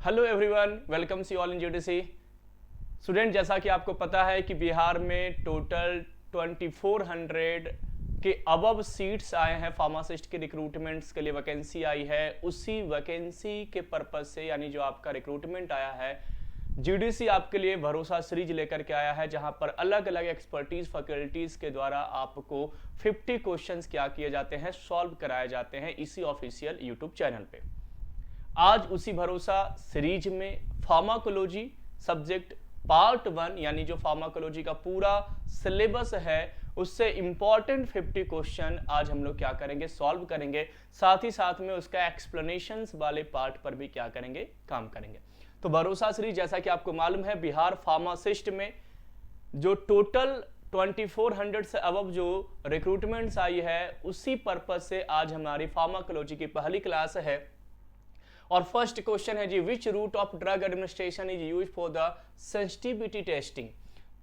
Hello everyone, welcome see all in GTC. Student, जैसा कि आपको पता है कि बिहार में टोटल 2400 के अबव सीट्स आए हैं फार्मासिस्ट के रिक्रूटमेंट्स के लिए, वैकेंसी आई है। उसी वैकेंसी के पर्पज से यानी जो आपका रिक्रूटमेंट आया है, जीडीसी आपके लिए भरोसा सीरीज लेकर के आया है, जहां पर अलग अलग एक्सपर्टीज फैकल्टीज के द्वारा आपको 50 क्वेश्चंस क्या किए जाते हैं, सॉल्व कराए जाते हैं इसी ऑफिशियल यूट्यूब चैनल पे। आज उसी भरोसा सीरीज में फार्माकोलॉजी सब्जेक्ट पार्ट 1 यानी जो फार्माकोलॉजी का पूरा सिलेबस है उससे इंपॉर्टेंट 50 क्वेश्चन आज हम लोग क्या करेंगे, सॉल्व करेंगे। साथ ही साथ में उसका एक्सप्लेनेशंस वाले पार्ट पर भी क्या करेंगे, काम करेंगे। तो भरोसा सीरीज, जैसा कि आपको मालूम है, बिहार फार्मासिस्ट में जो टोटल 2400 से अबव जो रिक्रूटमेंट्स आई है, उसी पर्पज से आज हमारी फार्माकोलॉजी की पहली क्लास है। और फर्स्ट क्वेश्चन है जी, which route of drug administration is use for the sensitivity testing.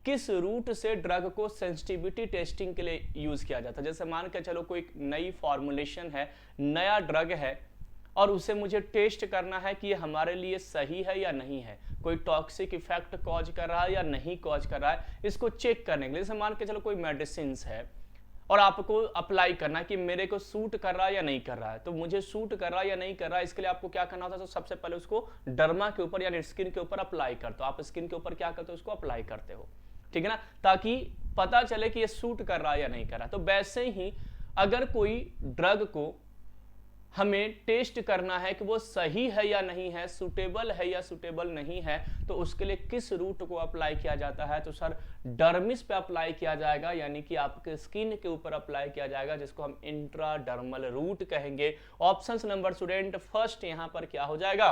किस रूट से ड्रग को सेंसिटिविटी टेस्टिंग के लिए यूज किया जाता है। जैसे मान के चलो कोई नई फॉर्मुलेशन है, नया ड्रग है और उसे मुझे टेस्ट करना है कि ये हमारे लिए सही है या नहीं है, कोई टॉक्सिक इफेक्ट कॉज कर रहा है या नहीं कॉज कर रहा है, इसको चेक करने के लिए। जैसे मान के चलो कोई मेडिसिन है और आपको अप्लाई करना है कि मेरे को सूट कर रहा है या नहीं कर रहा है, तो मुझे सूट कर रहा है या नहीं कर रहा है, इसके लिए आपको क्या करना होता है। तो सबसे पहले उसको डर्मा के ऊपर यानी स्किन के ऊपर अप्लाई करते हो। आप स्किन के ऊपर क्या करते हो, उसको अप्लाई करते हो, ठीक है ना, ताकि पता चले कि ये सूट कर रहा है या नहीं कर रहा है। तो वैसे ही अगर कोई ड्रग को हमें टेस्ट करना है कि वो सही है या नहीं है, सुटेबल है या सुटेबल नहीं है, तो उसके लिए किस रूट को अप्लाई किया जाता है। तो सर डर्मिस पे अप्लाई किया जाएगा, यानी कि आपके स्किन के ऊपर अप्लाई किया जाएगा, जिसको हम इंट्राडर्मल रूट कहेंगे। ऑप्शंस नंबर स्टूडेंट फर्स्ट यहां पर क्या हो जाएगा,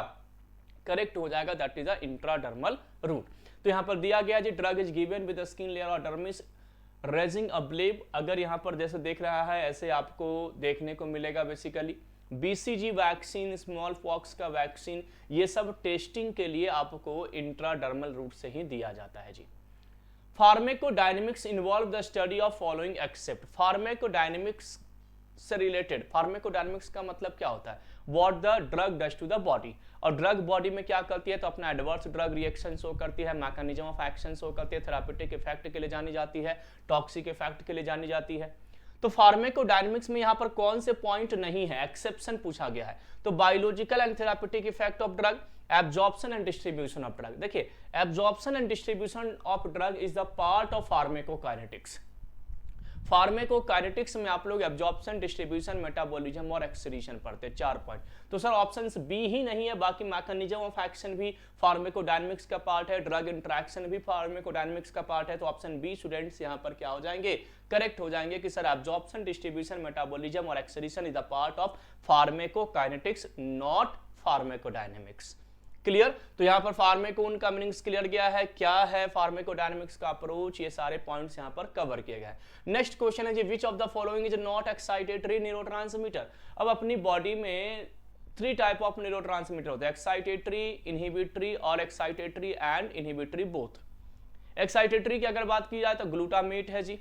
करेक्ट हो जाएगा, that is the intradermal route. तो यहां पर दिया गया जी, drug is given with the skin layer और डर्मिस रेजिंग अ ब्लेब। अगर यहां पर जैसे देख रहा है ऐसे आपको देखने को मिलेगा basically BCG vaccine, small pox का वैक्सीन, ये सब टेस्टिंग के लिए आपको इंट्राडर्मल रूट से ही दिया जाता है जी। Pharmacodynamics involve the study of following except. Pharmacodynamics से रिलेटेड, फार्माकोडायनेमिक्स का मतलब क्या होता है, what the drug does to the body. और ड्रग बॉडी में क्या करती है, तो अपना एडवर्स ड्रग रिएक्शन शो करती है, मैकेनिज्म ऑफ एक्शन शो करती है, थेरापेटिक इफेक्ट के लिए जानी जाती है, टॉक्सिक इफेक्ट के लिए जानी जाती है। तो फार्माकोडायनेमिक्स में यहां पर कौन से पॉइंट नहीं है, एक्सेप्शन पूछा गया है। तो biological and therapeutic effect of drug, absorption and distribution of drug. देखिए, absorption and distribution of drug is the part of pharmacokinetics. Pharmacokinetics में आप लोग एब्जॉर्प्शन, डिस्ट्रीब्यूशन, मेटाबॉलिज्म और एक्सक्रीशन पढ़ते हैं, 4 पॉइंट। तो सर ऑप्शन बी ही नहीं है, बाकी मैकेनिज्म ऑफ एक्शन भी फार्माकोडायनेमिक्स का पार्ट है, ड्रग इंटरेक्शन भी फार्माकोडायनेमिक्स का पार्ट है। तो ऑप्शन बी स्टूडेंट्स यहां पर क्या हो जाएंगे, करेक्ट हो जाएंगे कि सर एब्जॉर्प्शन, डिस्ट्रीब्यूशन, मेटाबॉलिज्म और excretion is the part of pharmacokinetics, not pharmacodynamics. Clear. तो यहां पर फार्माकोन का मीनिंग्स क्लियर गया है, क्या है फार्माकोडायनेमिक्स का अप्रोच, ये सारे पॉइंट्स यहां पर कवर किए गए हैं। नेक्स्ट क्वेश्चन है जी, which of the following is not excitatory neurotransmitter. अब अपनी बॉडी में 3 टाइप ऑफ न्यूरोट्रांसमीटर होते हैं, एक्साइटेटरी, इनहिबिटरी और excitatory and inhibitory both. Excitatory की अगर बात की जाए तो ग्लूटामेट है जी,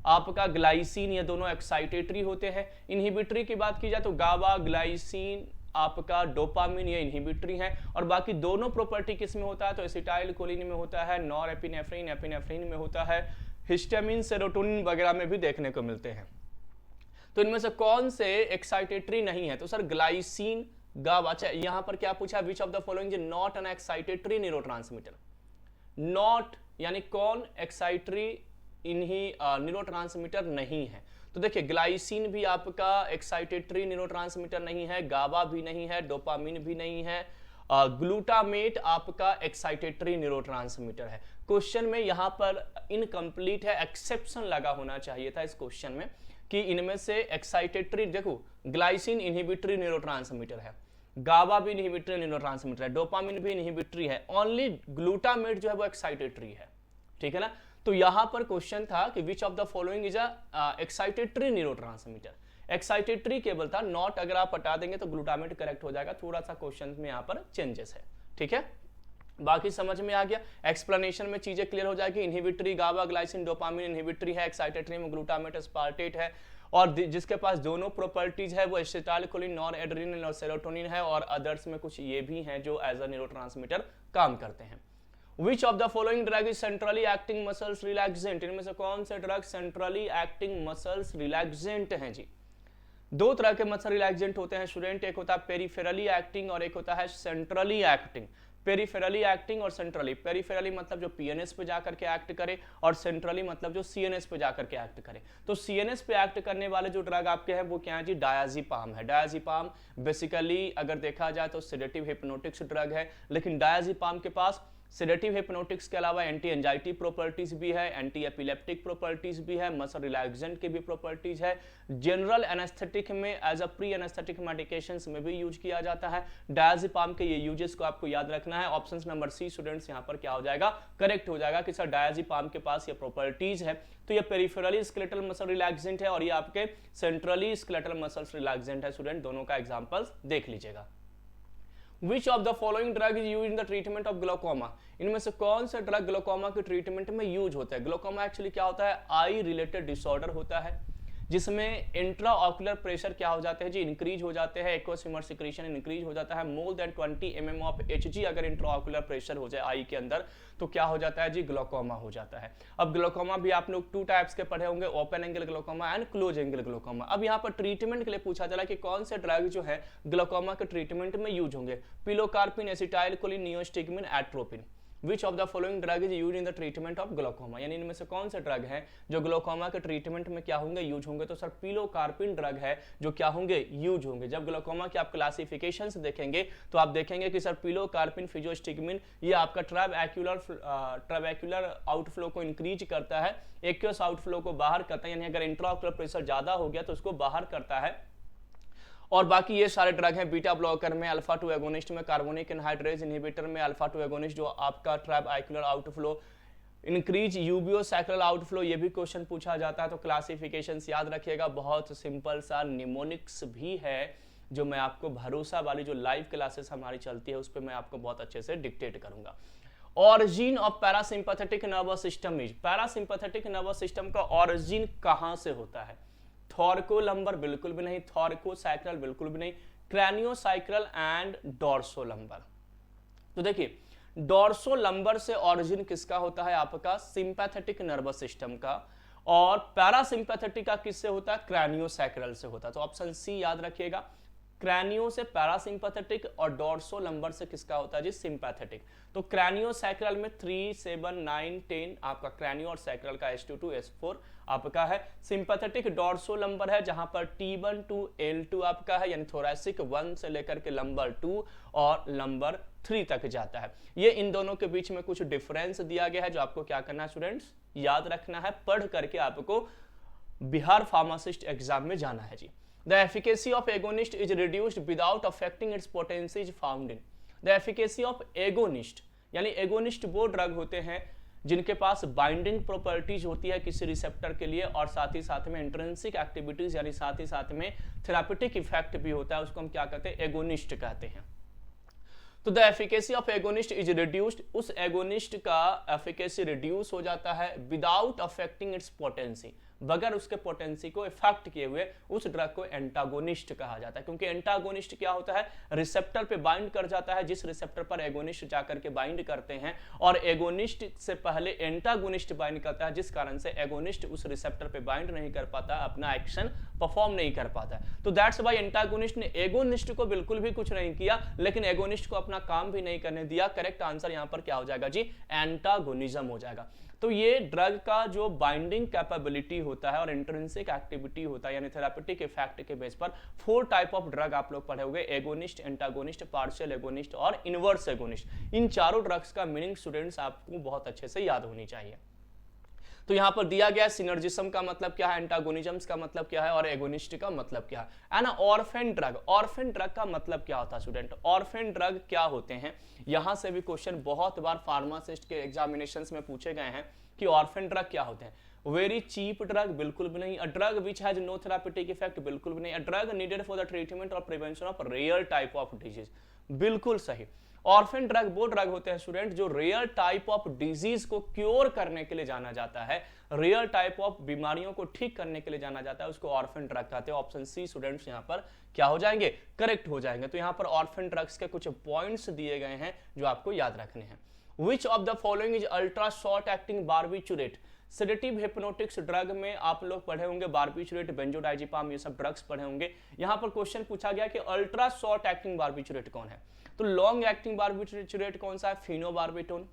आपका ग्लाइसिन, ये दोनों एक्साइटेटरी होते हैं। इनहिबिटरी की बात की जाए तो गाबा, ग्लाइसिन, आपका डोपामिन, ये इनहिबिटरी है। और बाकी दोनों प्रॉपर्टी किस में होता है, तो एसिटाइल कोलिन में होता है, नॉरएपिनेफ्रिन, एपिनेफ्रिन में होता है, हिस्टामिन, सेरोटोनिन वगैरह में भी देखने को मिलते हैं। तो इनमें से कौन से एक्साइटेटरी नहीं है, तो सर ग्लाइसिन, गाबा। अच्छा, यहां पर क्या पूछा, विच of the following is not an excitatory neurotransmitter. Not यानी कौन एक्साइटरी न्यूरोट्रांसमीटर नहीं है। तो देखिए, ग्लाइसिन भी आपका एक्साइटेटरी न्यूरोट्रांसमीटर नहीं है, गाबा भी नहीं है, डोपामिन भी नहीं है, ग्लूटामेट आपका एक्साइटेटरी न्यूरोट्रांसमीटर है। क्वेश्चन में यहां पर इनकम्प्लीट है, एक्सेप्शन लगा होना चाहिए था इस क्वेश्चन में कि इनमें से एक्साइटेटरी, देखो ग्लाइसिन इनहिबिटरी न्यूरोट्रांसमीटर है, गाबा भी इनहिबिटरी न्यूरोट्रांसमीटर है, डोपामिन भी इनहिबिटरी है, ओनली ग्लूटामेट जो है वो एक्साइटेटरी है, ठीक है ना। तो यहां पर क्वेश्चन था कि विच of the following is a excitatory neurotransmitter. Excitatory केवल था, नॉट अगर आप हटा देंगे तो ग्लूटामेट करेक्ट हो जाएगा। थोड़ा सा क्वेश्चन में यहां पर चेंजेस है, ठीक है। बाकी समझ में आ गया, एक्सप्लेनेशन में चीजें क्लियर हो जाएगी। इनहिबिटरी गाबा, ग्लाइसिन, डोपामिन इनहिबिटरी है, एक्साइटेटरी में ग्लूटामेट, एस्पार्टेट है, और जिसके पास दोनों प्रॉपर्टीज है वो एसिटाइलकोलिन, नॉरएड्रेनालिन और सेरोटोनिन है, और अदर्स में कुछ ये भी हैं जो एज अ न्यूरोट्रांसमीटर काम करते हैं। Which of the following drug is centrally acting muscles relaxant? इनमें से कौन से drug centrally acting muscles relaxant हैं जी? दो तरह के मसल रिलैक्सेंट होते हैं स्टूडेंट, एक होता है पेरिफेरली एक्टिंग और एक होता है सेंट्रली एक्टिंग। पेरिफेरली एक्टिंग और सेंट्रली, पेरिफेरली मतलब जो पीएनएस पे जाकर के एक्ट करे और सेंट्रली मतलब जो सीएनएस पे जाकर के एक्ट करे। तो सीएनएस पे एक्ट करने वाले जो ड्रग आपके हैं वो क्या है जी? डायज़ेपाम है। डायज़ेपाम बेसिकली अगर देखा जाए तो सेडेटिव हिप्नोटिक्स ड्रग है, लेकिन डायज़ेपाम के पास सेडेटिव हिप्नोटिक्स के अलावा एंटी एंजाइटी प्रॉपर्टीज भी है, एंटी एपिलेप्टिक प्रॉपर्टीज भी है, मसल रिलैक्सेंट की भी प्रॉपर्टीज है। जनरल एनेस्थेटिक में as a pre anaesthetic medications में भी यूज किया जाता है। डायज़ेपाम के ये यूजेस को आपको याद रखना है। ऑप्शन नंबर सी स्टूडेंट्स यहाँ पर क्या हो जाएगा? करेक्ट हो जाएगा कि सर डायज़ेपाम के पास ये प्रॉपर्टीज है। तो ये पेरिफेरली स्केलेटल मसल रिलैक्सेंट है और ये आपके सेंट्रली स्केलेटल मसल्स रिलैक्सेंट है। स्टूडेंट दोनों का एग्जाम्पल्स देख लीजिएगा। Which of the following drug is used in the treatment of glaucoma? इनमें से कौन सा ड्रग ग्लोकोमा के ट्रीटमेंट में यूज होता है? ग्लोकोमा एक्चुअली क्या होता है? आई रिलेटेड डिसऑर्डर होता है जिसमें इंट्राऑक्यूलर प्रेशर क्या हो जाते हैं जी? इंक्रीज हो जाते हैं, एक्वस ह्यूमर सिक्रीशन इंक्रीज हो जाता है। More than 20 mm of Hg अगर इंट्राऑक्यूलर प्रेशर हो जाए आई के अंदर तो क्या हो जाता है जी? ग्लोकोमा हो जाता है। अब ग्लोकोमा भी आप लोग 2 टाइप्स के पढ़े होंगे, open angle glaucoma and close angle glaucoma. अब यहाँ पर ट्रीटमेंट के लिए पूछा जा रहा है कि कौन से ड्रग जो है ग्लोकोमा के ट्रीटमेंट में यूज होंगे? Pilocarpine, acetylcholine, neostigmine, atropine. Which of the following drug is used in the treatment of glaucoma? यानी इनमें से कौन से ड्रग हैं जो ग्लोकोमा के ट्रीटमेंट में क्या होंगे? यूज होंगे। तो सर पिलोकार्पिन ड्रग है जो क्या होंगे? यूज होंगे। जब ग्लोकोमा के आप क्लासिफिकेशंस देखेंगे तो आप देखेंगे कि सर पिलोकार्पिन, फिजियोस्टिग्मिन ये आपका ट्राबैक्यूलर आउटफ्लो को इंक्रीज करता है, एक्वस आउटफ्लो को बाहर करता है, यानी अगर इंट्राऑक्यूलर प्रेशर ज्यादा हो गया तो उसको बाहर करता है। और बाकी ये सारे ड्रग हैं बीटा ब्लॉकर में, अल्फा 2 एगोनिस्ट में, कार्बोनिक एनहाइड्रेज इनहिबिटर में, अल्फा 2 एगोनिस्ट जो आपका ट्राबैक्यूलर आउटफ्लो इंक्रीज, यूबियोसाइक्लल आउटफ्लो ये भी क्वेश्चन पूछा जाता है। तो क्लासिफिकेशंस याद रखिएगा, बहुत सिंपल सा निमोनिक्स भी है जो मैं आपको भरोसा वाली जो लाइव क्लासेस हमारी चलती है उस पर मैं आपको बहुत अच्छे से डिक्टेट करूंगा। Origin of parasympathetic nervous system is, parasympathetic nervous system का ऑरिजिन कहां से होता है? थॉर्कोलंबर बिल्कुल भी नहीं, थॉर्कोसाइक्रल बिल्कुल भी नहीं, क्रैनियोसाइक्रल एंड डॉर्सोलंबर। तो देखिए डॉर्सोलंबर से ऑरिजिन किसका होता है? आपका सिंपैथेटिक नर्वस सिस्टम का। और पैरासिम्पैथेटिक का किससे होता है? क्रैनियोसाइक्रल से होता है। तो ऑप्शन सी याद रखिएगा, क्रैनियो से पैरासिम्पैथेटिक और डॉर्सोलंबर से किसका होता है जी? सिंपैथेटिक। तो क्रैनियोसाइक्रल में 3, 7, 9, 10 आपका क्रैनियो और साइक्रल का H2 S4 आपका है। सिंपैथेटिक डॉर्सोलंबर है जहां पर T1 to L2 आपका है, यानी थोरैसिक 1 से लेकर के लंबर 2 और लंबर 3 तक जाता है। ये इन दोनों के बीच में कुछ डिफरेंस दिया गया है जो आपको क्या करना है स्टूडेंट्स? याद रखना है, पढ़ करके आपको बिहार फार्मासिस्ट एग्जाम में जाना है जी। The efficacy of agonist is reduced without affecting its potency is found in. The efficacy of agonist यानी agonist वो ड्रग होते हैं जिनके पास बाइंडिंग प्रॉपर्टीज होती है किसी रिसेप्टर के लिए और साथ ही साथ में इंट्रिंसिक एक्टिविटीज यानी साथ ही साथ में थेरापेटिक इफेक्ट भी होता है, उसको हम क्या कहते हैं? एगोनिस्ट कहते हैं। तो the efficacy of agonist is reduced, उस एगोनिस्ट का एफिकेसी रिड्यूस हो जाता है विदाउट अफेक्टिंग इट्स पोटेंसी, बगैर उसके पोटेंसी को इफेक्ट किए हुए उस ड्रग को एंटागोनिस्ट कहा जाता है। क्योंकि एंटागोनिस्ट क्या होता है? रिसेप्टर पे बाइंड कर जाता है, जिस रिसेप्टर पर एगोनिस्ट जाकर के बाइंड करते हैं और एगोनिस्ट से पहले एंटागोनिस्ट बाइंड करता है, जिस कारण से एगोनिस्ट उस रिसेप्टर पे बाइंड नहीं कर पाता, अपना एक्शन परफॉर्म नहीं कर पाता। तो दैट्स व्हाई एंटागोनिस्ट ने एगोनिस्ट को बिल्कुल भी कुछ नहीं किया, लेकिन एगोनिस्ट को अपना काम भी नहीं करने दिया। करेक्ट आंसर यहां पर क्या हो जाएगा जी? एंटागोनिज्म हो जाएगा। तो ये ड्रग का जो बाइंडिंग कैपेबिलिटी होता है और इंट्रिंसिक एक्टिविटी होता है यानी थेरापेटिक इफेक्ट के बेस पर 4 टाइप ऑफ ड्रग आप लोग पढ़े होंगे, एगोनिस्ट, एंटागोनिस्ट, पार्शियल एगोनिस्ट और इनवर्स एगोनिस्ट। इन चारों ड्रग्स का मीनिंग स्टूडेंट्स आपको बहुत अच्छे से याद होनी चाहिए। तो यहां पर दिया गया सिनर्जिज्म का मतलब क्या है, एंटागोनिज्म का मतलब क्या है और एगोनिस्ट का मतलब क्या है ना। ऑर्फेन ड्रग, ऑर्फेन ड्रग का मतलब क्या होता है स्टूडेंट? ऑर्फेन ड्रग क्या होते हैं? यहां से भी क्वेश्चन बहुत बार फार्मासिस्ट के एग्जामिनेशंस में पूछे गए हैं कि ऑर्फेन ड्रग क्या होते हैं। वेरी चीप ड्रग बिल्कुल भी नहीं, a drug which has no therapeutic effect बिल्कुल भी नहीं, a drug needed for the treatment और prevention of rare type of disease बिल्कुल सही। ऑर्फन ड्रग वो ड्रग होते हैं स्टूडेंट जो रेयर टाइप ऑफ डिजीज को क्योर करने के लिए जाना जाता है, रेयर टाइप ऑफ बीमारियों को ठीक करने के लिए जाना जाता है, उसको ऑर्फन ड्रग कहते हैं। ऑप्शन सी स्टूडेंट्स यहां पर क्या हो जाएंगे, करेक्ट हो जाएंगे। तो यहां पर ऑर्फन ड्रग्स के कुछ पॉइंट्स दिए गए हैं जो आपको याद रखने हैं। Which of the following is ultra short acting barbiturate? Sedative hypnotics drug में आप लोग पढ़े होंगे बारबिचुरेट, बेंजोडाइजिपाम, ये सब ड्रग्स पढ़े होंगे। यहां पर क्वेश्चन पूछा गया कि अल्ट्रा शॉर्ट एक्टिंग बारबिचुरेट कौन है, तो लॉन्ग एक्टिंग बारबिचुरेट कौन सा है, फिनोबार्बिटोन,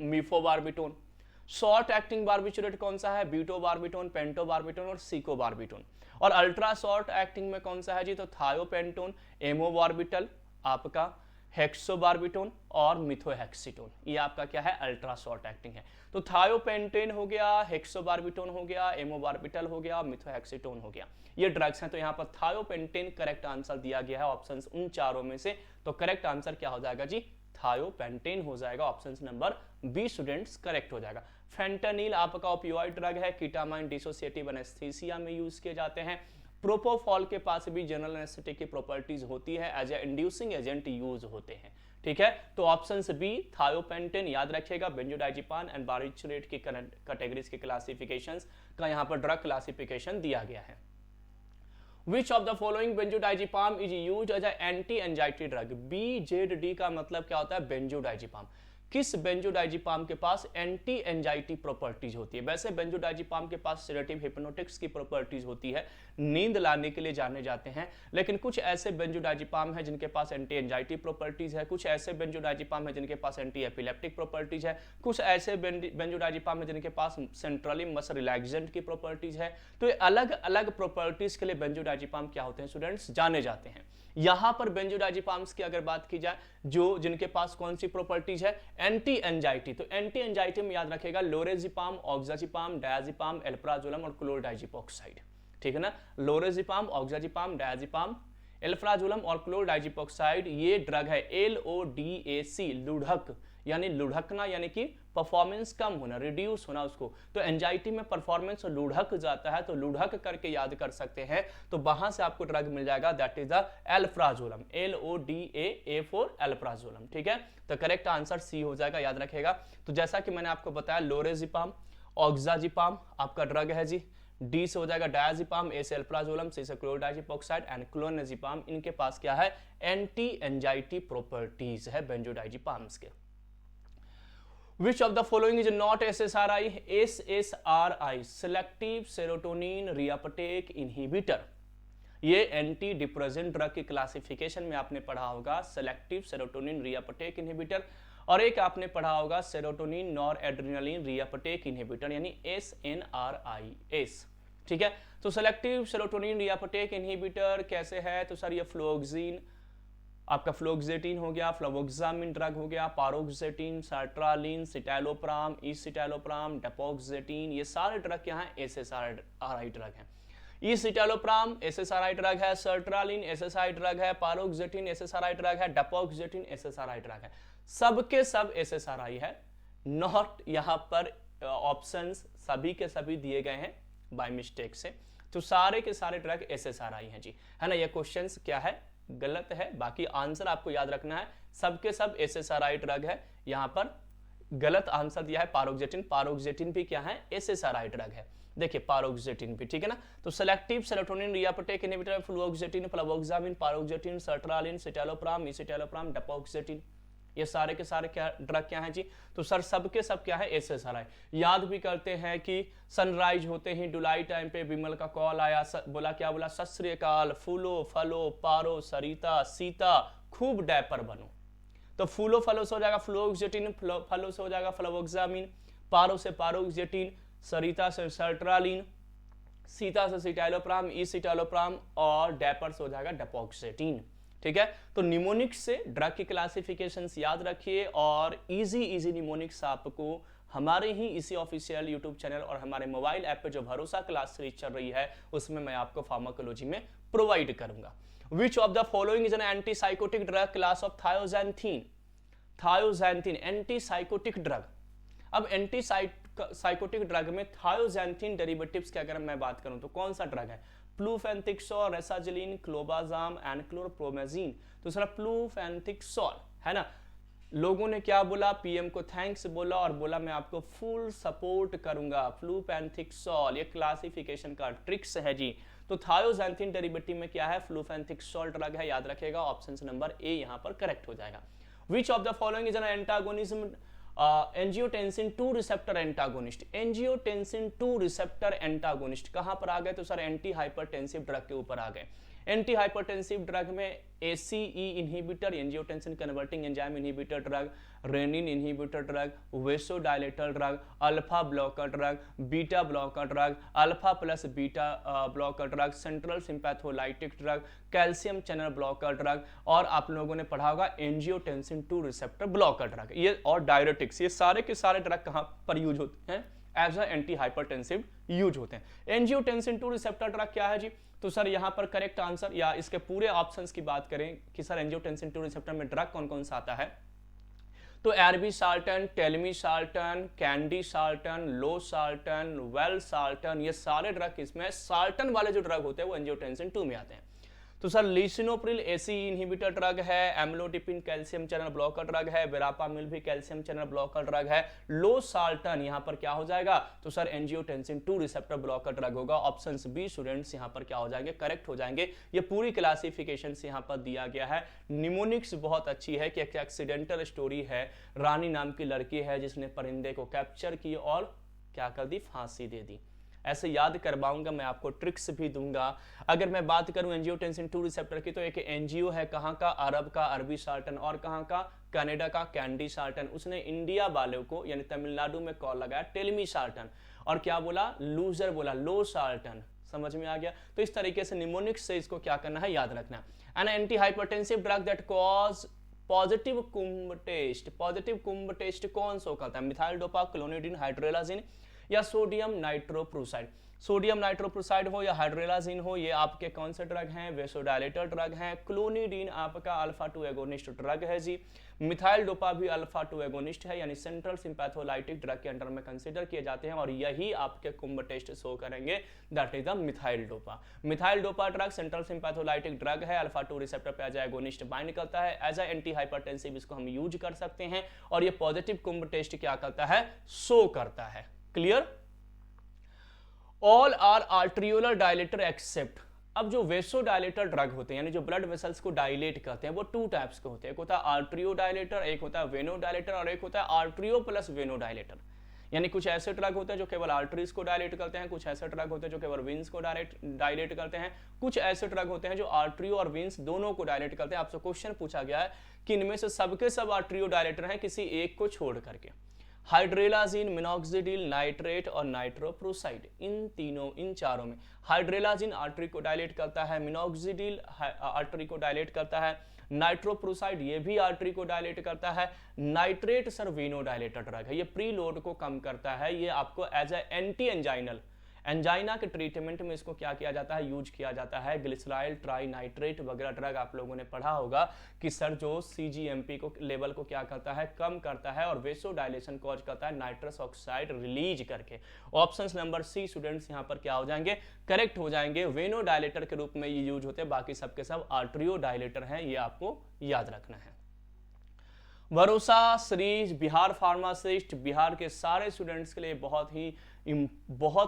मिफोबार्बिटोन। शॉर्ट एक्टिंग बारबिचुरेट कौन सा है, ब्यूटोबार्बिटोन, पेंटोबार्बिटोन और सिकोबार्बिटोन। और अल्ट्रा शॉर्ट एक्टिंग में कौन सा है जी, तो थायोपेंटोन, एमोबार्बिटल, आपका हेक्सोबार्बिटोन और मिथोहेक्सिटोन, ये आपका क्या है, अल्ट्रा शॉर्ट एक्टिंग है। तो थायोपेंटेन हो गया, हेक्सोबार्बिटोन हो गया, एमोबार्बिटल हो गया, मिथोहेक्सिटोन हो गया, ये ड्रग्स हैं। तो यहाँ पर थायोपेंटेन करेक्ट आंसर दिया गया है ऑप्शन उन चारों में से। तो करेक्ट आंसर क्या हो जाएगा जी, थायोपेंटेन हो जाएगा, option number B students correct हो जाएगा। फेंटानिल आपका ओपियोइड ड्रग है, कीटामाइन डिसोसिएटिव एनेस्थीसिया में यूज किए जाते हैं। प्रोपोफॉल के पास भी जनरल एनेस्थेटिक की प्रॉपर्टीज होती है, as a inducing agent use होते हैं, ठीक है। तो ऑप्शन बी थायोपेंटेन याद रखिएगा। बेंजोडाइजिपाम एंड बारबिचुरेट की कैटेगरीज के क्लासिफिकेशंस का यहाँ पर ड्रग क्लासिफिकेशन दिया गया है। Which of the following benzodiazepam is used as an anti-anxiety drug? BZD का मतलब क्या होता है, बेंजोडाइजिपाम। किस बेंजोडाइजिपाम के पास एंटी एंजाइटी प्रॉपर्टीज होती है? वैसे बेंजोडाइजिपाम के पास सेडेटिव हिप्नोटिक्स की प्रॉपर्टीज होती है, नींद लाने के लिए जाने जाते हैं। लेकिन कुछ ऐसे बेंजोडाइजिपाम है जिनके पास एंटी एंजाइटी प्रॉपर्टीज है, कुछ ऐसे बेंजोडाइजिपाम है जिनके पास एंटी एपिलेप्टिक प्रॉपर्टीज है, कुछ ऐसे बेंजोडाइजिपाम है जिनके पास सेंट्रली मसल रिलैक्सेंट की प्रॉपर्टीज है। तो ये अलग अलग प्रॉपर्टीज के लिए बेंजोडाइजिपाम क्या होते हैं स्टूडेंट्स, जाने जाते हैं। यहां पर बेंजोडाइजिपाम्स की अगर बात की जाए, जो जिनके पास कौन सी प्रॉपर्टीज है, एंटी एंजाइटी। तो एंटी एंजाइटी में याद रखेगा लोरेजिपाम, ऑक्साजिपाम, डायजिपाम, एल्प्राजोलम और क्लोरडाइजिपोक्साइड, ठीक है ना। लोरेजिपाम, ऑक्साजिपाम, डायजिपाम, एल्प्राजोलम और क्लोरडाइजिपोक्साइड ये ड्रग है। LODAC लुढ़क, यानी लुढ़कना, यानी कि परफॉर्मेंस कम होना, रिड्यूस होना उसको। तो एंजाइटी में परफॉर्मेंस लुढ़क जाता है, तो लुढ़क करके याद कर सकते हैं। तो वहां से आपको ड्रग मिल जाएगा, that is the alprazolam, LODA for alprazolam, ठीक है। तो करेक्ट आंसर सी हो जाएगा, याद रखेगा। तो जैसा कि मैंने आपको बताया, लोरेजिपाम, ऑक्साजिपाम आपका ड्रग है जी। डी से हो जाएगा डायजिपाम, ए से एल्प्राजोलम, सी से क्लोरडाइजिपोक्साइड एंड क्लोनेजिपाम। इनके पास क्या है, एंटी एंजाइटी प्रॉपर्टीज है बेंजोडाइजिपाम्स के। Which of the following is not SSRI? SSRI selective serotonin reuptake inhibitor, ये एंटी डिप्रेसेंट ड्रग की क्लासिफिकेशन में आपने पढ़ा होगा, सेलेक्टिव सेरोटोनिन रीअपटेक इनहिबिटर। और एक आपने पढ़ा होगा serotonin nor adrenaline reuptake inhibitor, यानी SNRIs, ठीक है। तो सेलेक्टिव सेरोटोनिन रीअपटेक इनहिबिटर कैसे है, तो सर ये फ्लोक्सिन, आपका फ्लोक्सेटिन हो गया, फ्लोवोक्सामिन ड्रग हो गया, पारोक्सेटिन, सर्ट्रालिन, सिटैलोप्राम, इसिटैलोप्राम, डेपोक्सेटिन, ये सारे ड्रग क्या हैं, SSRI ड्रग हैं। इसिटैलोप्राम SSRI ड्रग है, सर्ट्रालिन SSRI ड्रग है, पारोक्सेटिन SSRI ड्रग है, डेपोक्सेटिन SSRI ड्रग है, सबके सब SSRI है। नॉट यहाँ पर ऑप्शंस सभी के सभी दिए गए हैं बाय मिस्टेक से, तो सारे के सारे ड्रग SSRI हैं जी, है ना। ये क्वेश्चंस क्या है, गलत है, बाकी आंसर आपको याद रखना है, सबके सब SSRI ड्रग है। यहां पर गलत आंसर दिया है पारोक्सेटिन, पारोक्सेटिन भी क्या है, SSRI ड्रग है, देखिए पारोक्सेटिन भी, ठीक है ना। तो selective serotonin reuptake inhibitor fluoxetine, fluvoxamine, paroxetine, sertraline, citalopram, escitalopram, dapoxetine, ये सारे के सारे क्या ड्रग क्या हैं जी, तो सर सबके सब क्या है, SSRI। याद भी करते हैं कि सनराइज होते ही जुलाई टाइम पे विमल का कॉल आया, बोला क्या बोला, सत श्री अकाल, फूलो फलो पारो सरिता सीता खूब डैपर बनो। तो फूलो फलो से हो जाएगा फ्लोक्सेटिन, फलो से हो जाएगा फ्लोवोक्सामिन, पारो से पारोक्सेटिन, सरिता से सर्ट्रालिन, सीता से सिटैलोप्राम, इसिटैलोप्राम और डैपर से हो जाएगा डेपोक्सेटिन, ठीक है। तो निमोनिक्स से ड्रग की क्लासिफिकेशंस याद रखिए, और इजी निमोनिक्स आपको हमारे ही इसी ऑफिशियल यूट्यूब चैनल और हमारे मोबाइल ऐप पे जो भरोसा क्लास सीरीज चल रही है उसमें मैं आपको फार्माकोलॉजी में प्रोवाइड करूंगा। Which of the following is an antipsychotic drug class of thioxanthene? Thioxanthene antipsychotic drug. अब एंटीसाइकोटिक ड्रग में थायोजैंथीन डेरिवेटिव्स की अगर मैं बात करूं तो कौन सा ड्रग है, प्लूफेंथिक्सोल, रेसाजिलिन, क्लोबाजाम एंड क्लोरप्रोमेजिन। तो सर प्लूफेंथिक्सोल है ना। लोगों ने क्या बोला, पीएम को थैंक्स बोला और बोला मैं आपको फुल सपोर्ट करूंगा। फ्लूफेंथिक्सोल, ये क्लासिफिकेशन का ट्रिक्स है जी। तो थायोजैंथिन डेरिवेटिव में क्या है, फ्लूफेंथिक्सोल ड्रग है, याद रखेगा। ऑप्शन नंबर ए यहां पर करेक्ट हो जाएगा। विच of the following is N antagonism angiotensin 2 receptor antagonist. Angiotensin 2 receptor antagonist कहां पर आ गए, तो सर एंटी हाइपरटेंसिव ड्रग के ऊपर आ गए। एंटी हाइपरटेंसिव ड्रग में ACE inhibitor, angiotensin converting enzyme inhibitor drug, renin inhibitor drug, vasodilator drug, alpha blocker drug, beta blocker drug, alpha plus beta blocker drug, central sympatholytic drug, calcium channel blocker drug, और आप लोगों ने पढ़ा होगा angiotensin 2 receptor blocker drug, ये और diuretics, ये सारे के सारे ड्रग कहां पर यूज होते हैं, as a anti hypertensive use होते हैं। एंजियोटेंसिन 2 रिसेप्टर ड्रग क्या है जी, तो सर यहां पर करेक्ट आंसर, या इसके पूरे ऑप्शंस की बात करें कि सर एंजियोटेंसिन 2 रिसेप्टर में ड्रग कौन कौन सा आता है, तो एर्बिसाल्टन, टेलमिसाल्टन, कैंडिसाल्टन, लोसाल्टन, वेलसाल्टन, ये सारे ड्रग इसमें साल्टन वाले जो ड्रग होते हैं वो एंजियोटेंसिन 2 में आते हैं। तो sir lisinopril ACE inhibitor drug है, amlodipine calcium channel blocker drug है, वेरापामिल भी कैल्शियम चैनल ब्लॉकर ड्रग है, लोसाल्टन यहां पर क्या हो जाएगा, तो sir angiotensin 2 receptor blocker drug होगा। ऑप्शंस बी स्टूडेंट्स यहां पर क्या हो जाएंगे, करेक्ट हो जाएंगे। ये पूरी क्लासिफिकेशन यहां पर दिया गया है। निमोनिक्स बहुत अच्छी है कि एक एक्सीडेंटल स्टोरी है, रानी नाम की लड़की है जिसने परिंदे को कैप्चर की और क्या कर दी, फांसी दे दी। ऐसे याद करवाऊंगा, मैं आपको ट्रिक्स भी दूंगा। अगर मैं बात करूं एंजियोटेंसिन 2 रिसेप्टर की, तो एक एनजीओ है कहां का, अरब का अरबिसाल्टन, और कहां का, कनाडा का कैंडिसाल्टन। उसने इंडिया वालों को यानी तमिलनाडु में कॉल लगाया टेलमिसाल्टन, और क्या बोला, लूजर बोला, लोसाल्टन। समझ में आ गया। तो इस तरीके से निमोनिक्स से इसको क्या करना है, याद रखना। An anti hypertensive drug that cause positive Coombs test. Positive Coombs test कौन सा कहता है, मिथाइल डोपा, क्लोनिडिन, हाइड्रोलाजिन या सोडियम नाइट्रोप्रोसाइड। सोडियम नाइट्रोप्रोसाइड हो या हाइड्रोलाजिन हो, ये आपके कौन से ड्रग हैं, वेसोडायलेटर ड्रग हैं। क्लोनिडिन आपका अल्फा 2 एगोनिस्ट ड्रग है जी। मिथाइल डोपा भी अल्फा 2 एगोनिस्ट है, यानी सेंट्रल सिंपैथोलाइटिक ड्रग के अंडर में कंसीडर किए जाते हैं, और यही आपके कुंभ टेस्ट शो करेंगे, that is the methyl dopa. Methyl dopa drug central sympatholytic drug है, अल्फा 2 रिसेप्टर पे एज एगोनिस्ट बाइंड करता है, एज ए एंटी हाइपरटेंसिव इसको हम यूज कर सकते हैं, और ये पॉजिटिव कुंभ टेस्ट क्या करता है, शो करता है। Clear. All are arteriolar dilator except. अब जो वेसोडायलेटर ड्रग होते हैं, यानी जो ब्लड वेसल्स को डायलेट करते हैं, वो 2 टाइप्स के होते हैं। एक होता है आर्ट्रियो डायलेटर, एक होता है वेनो डायलेटर, और एक होता है आर्ट्रियो प्लस वेनो डायलेटर। यानी कुछ ऐसे ड्रग होते हैं जो केवल आर्टरीज को डायलेट करते हैं, कुछ ऐसे ड्रग होते हैं जो केवल वेन्स को डायलेट करते हैं, कुछ ऐसे ड्रग होते हैं जो आर्ट्रियो और वेन्स दोनों को डायलेट करते हैं। आपसे क्वेश्चन पूछा गया है कि इनमें से सबके सब आर्ट्रियो डायलेटर हैं, किसी एक को छोड़ करके। हाइड्रेलाजिन, मिनॉक्सिडिल, नाइट्रेट और नाइट्रोप्रोसाइड, इन चारों में हाइड्रेलाजिन आर्टरी को डायलेट करता है, मिनॉक्सिडिल आर्टरी को डायलेट करता है, नाइट्रोप्रोसाइड ये भी आर्टरी को डायलेट करता है, नाइट्रेट सर वेनो डायलेटर ड्रग है, ये प्री लोड को कम करता है, ये आपको as a anti anginal, angina के ट्रीटमेंट में इसको क्या किया जाता है, यूज किया जाता है। ग्लिसराइल ट्राइनाइट्रेट वगैरह ड्रग आप लोगों ने पढ़ा होगा कि सर जो CGMP को लेवल को क्या करता है, कम करता है, और वेसो डायलेशन कॉज करता है नाइट्रस ऑक्साइड रिलीज करके। ऑप्शंस नंबर सी स्टूडेंट्स यहाँ पर क्या हो जाएंगे, करेक्ट हो जाएंगे। वेनो डायलेटर के रूप में ये यूज होते हैं, बाकी सबके सब आर्ट्रियो डायलेटर हैं, ये आपको याद रखना है। भरोसा सीरीज बिहार फार्मासिस्ट बिहार के सारे स्टूडेंट्स के लिए बहुत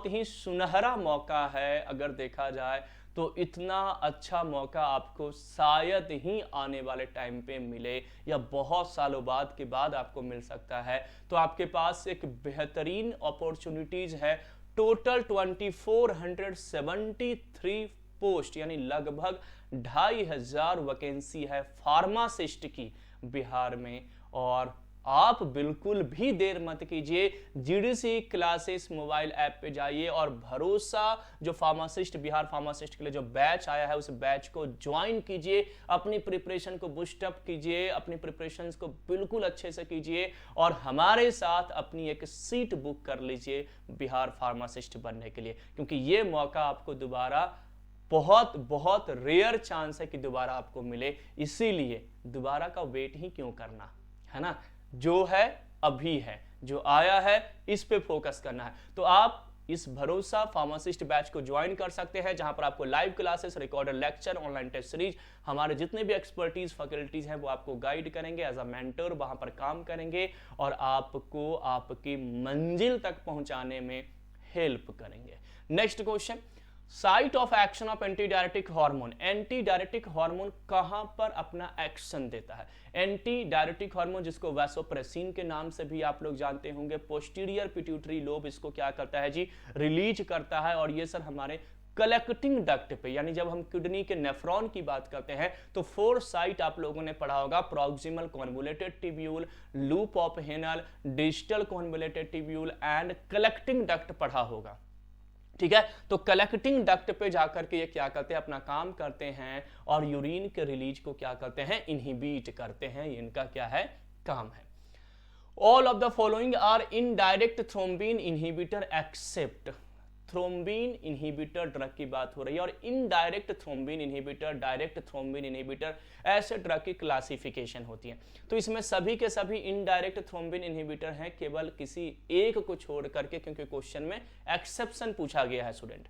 ही सुनहरा मौका है। अगर देखा जाए तो इतना अच्छा मौका आपको शायद ही आने वाले टाइम पे मिले, या बहुत सालों बाद के बाद आपको मिल सकता है। तो आपके पास एक बेहतरीन अपॉर्चुनिटीज है। टोटल 2473 पोस्ट यानी लगभग 2500 वैकेंसी है फार्मासिस्ट की बिहार में, और आप बिल्कुल भी देर मत कीजिए, GDC क्लासेस मोबाइल ऐप पे जाइए और भरोसा जो फार्मासिस्ट बिहार फार्मासिस्ट के लिए जो बैच आया है उस बैच को ज्वाइन कीजिए, अपनी प्रिपरेशन को बूस्ट अप कीजिए, अपनी प्रिपरेशंस को बिल्कुल अच्छे से कीजिए, और हमारे साथ अपनी एक सीट बुक कर लीजिए बिहार फार्मासिस्ट बनने के लिए, क्योंकि ये मौका आपको दोबारा बहुत रेयर चांस है कि दोबारा आपको मिले। इसीलिए दोबारा का वेट ही क्यों करना, है ना। जो है अभी है, जो आया है इस पे फोकस करना है। तो आप इस भरोसा फार्मासिस्ट बैच को ज्वाइन कर सकते हैं, जहां पर आपको live classes, recorded lecture, online test series, हमारे जितने भी एक्सपर्टीज फैकल्टीज हैं वो आपको गाइड करेंगे, एज अ मेंटर वहां पर काम करेंगे और आपको आपकी मंजिल तक पहुंचाने में हेल्प करेंगे। Next question, site of action of anti diuretic hormone. Anti diuretic hormone कहां पर अपना एक्शन देता है? एंटी डायरेटिक हार्मोन, जिसको वैसोप्रेसिन के नाम से भी आप लोग जानते होंगे, पोस्टीरियर पिट्यूटरी लोब इसको क्या करता है जी, रिलीज करता है। और ये सर हमारे कलेक्टिंग डक्ट पे, यानी जब हम किडनी के नेफ्रॉन की बात करते हैं तो 4 साइट आप लोगों ने पढ़ा होगा, proximal convoluted tubule, loop of Henle, digital convoluted tubule and collecting duct पढ़ा होगा। ठीक है, तो कलेक्टिंग डक्ट पे जाकर के ये क्या करते हैं, अपना काम करते हैं और यूरिन के रिलीज को क्या करते हैं, इनहिबिट करते हैं। इनका क्या है, काम है। All of the following are indirect thrombin inhibitor except. Thrombin inhibitor drug की बात हो रही है और indirect thrombin inhibitor, direct thrombin inhibitor, ऐसे ड्रग की क्लासिफिकेशन होती है। तो इसमें सभी के सभी इनडायरेक्ट थ्रोम्बिन इनहिबिटर हैं, केवल किसी एक को छोड़ करके, क्योंकि क्वेश्चन में एक्सेप्शन पूछा गया है स्टूडेंट।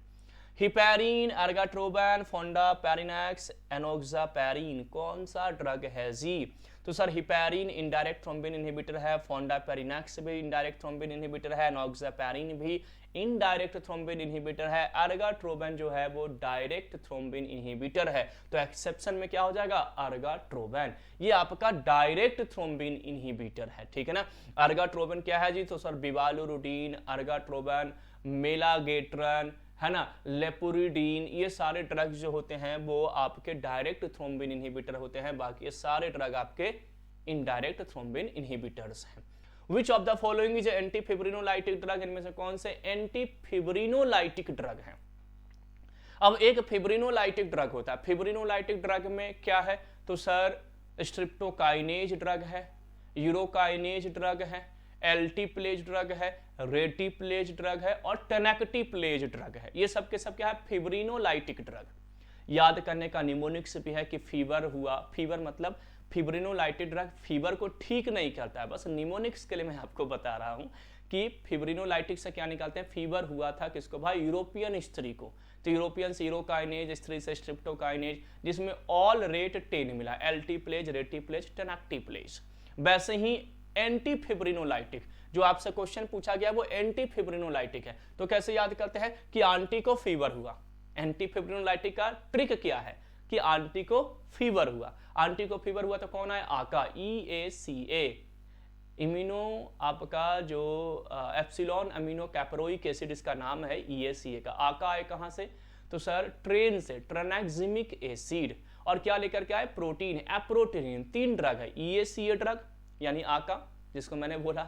हिपैरिन, अर्गाट्रोबैन, फोंडापेरिनेक्स, एनोक्सापेरिन कौन सा ड्रग है जी? तो sir heparin indirect thrombin inhibitor है, फोंडापेरिनेक्स भी इनडायरेक्ट थ्रोम्बिन इनहिबिटर है, एनोक्सापेरिन भी इनडायरेक्ट थ्रोम्बिन इनहिबिटर है, अर्गाट्रोबैन जो है वो डायरेक्ट थ्रोम्बिन इनहिबिटर है। तो एक्सेप्शन में क्या हो जाएगा, अर्गाट्रोबैन, ये आपका डायरेक्ट थ्रोम्बिन इनहिबिटर है। ठीक है ना। अर्गाट्रोबैन क्या है जी? तो सर बिवालुरुडीन, अर्गाट्रोबैन, मेलागेट्रन, है ना, लेपुरिडीन, ये सारे ड्रग्स जो होते हैं वो आपके डायरेक्ट थ्रोम्बिन इनहिबिटर होते हैं, बाकी ये सारे ड्रग आपके इनडायरेक्ट थ्रोम्बिन इनहिबिटर्स हैं। Which of the following is anti fibrinolytic drug? इनमें से कौन से एंटी फिब्रिनोलाइटिक ड्रग हैं? अब एक फिब्रिनोलाइटिक ड्रग होता है, फिब्रिनोलाइटिक ड्रग में क्या है? तो सर स्ट्रिप्टोकाइनेज ड्रग है, यूरोकाइनेज ड्रग है, एल्टीप्लेज ड्रग है, रेटिप्लेज ड्रग है और टेनेक्टिप्लेज ड्रग है। ये सब के सब क्या है, फिब्रिनोलाइटिक ड्रग। याद करने का निमोनिक्स भी है कि फीवर हुआ, फीवर मतलब फिब्रिनोलाइटिक ड्रग फीवर को ठीक नहीं करता है, बस निमोनिक्स के लिए मैं आपको बता रहा हूं कि फिब्रिनोलाइटिक से क्या निकालते हैं, फीवर हुआ था किसको भाई, यूरोपियन स्त्री को, तो यूरोपियन से यूरोकाइनेज, स्त्री से स्ट्रिप्टोकाइनेज, जिसमें ऑल रेट 10 मिला, एल्टीप्लेज, रेटिप्लेज, टेनेक्टिप्लेज। वैसे ही एंटी फिब्रिनोलाइटिक जो आपसे क्वेश्चन पूछा गया वो एंटी फिब्रिनोलाइटिक है, तो कैसे याद करते हैं कि आंटी को फीवर हुआ। एंटी फिब्रिनोलाइटिक का ट्रिक क्या है कि आंटी को फीवर हुआ, आंटी को फीवर हुआ तो कौन है, आका, EACA, इम्यूनो आपका जो एप्सिलॉन अमीनो कैपरोइक एसिड इसका नाम है EACA का। आका आए कहां से, तो सर ट्रेन से, ट्रेनेक्जिमिक एसिड, और क्या लेकर के आए, प्रोटीन, एप्रोटीन। 3 ड्रग है, EACA ड्रग यानी आका जिसको मैंने बोला,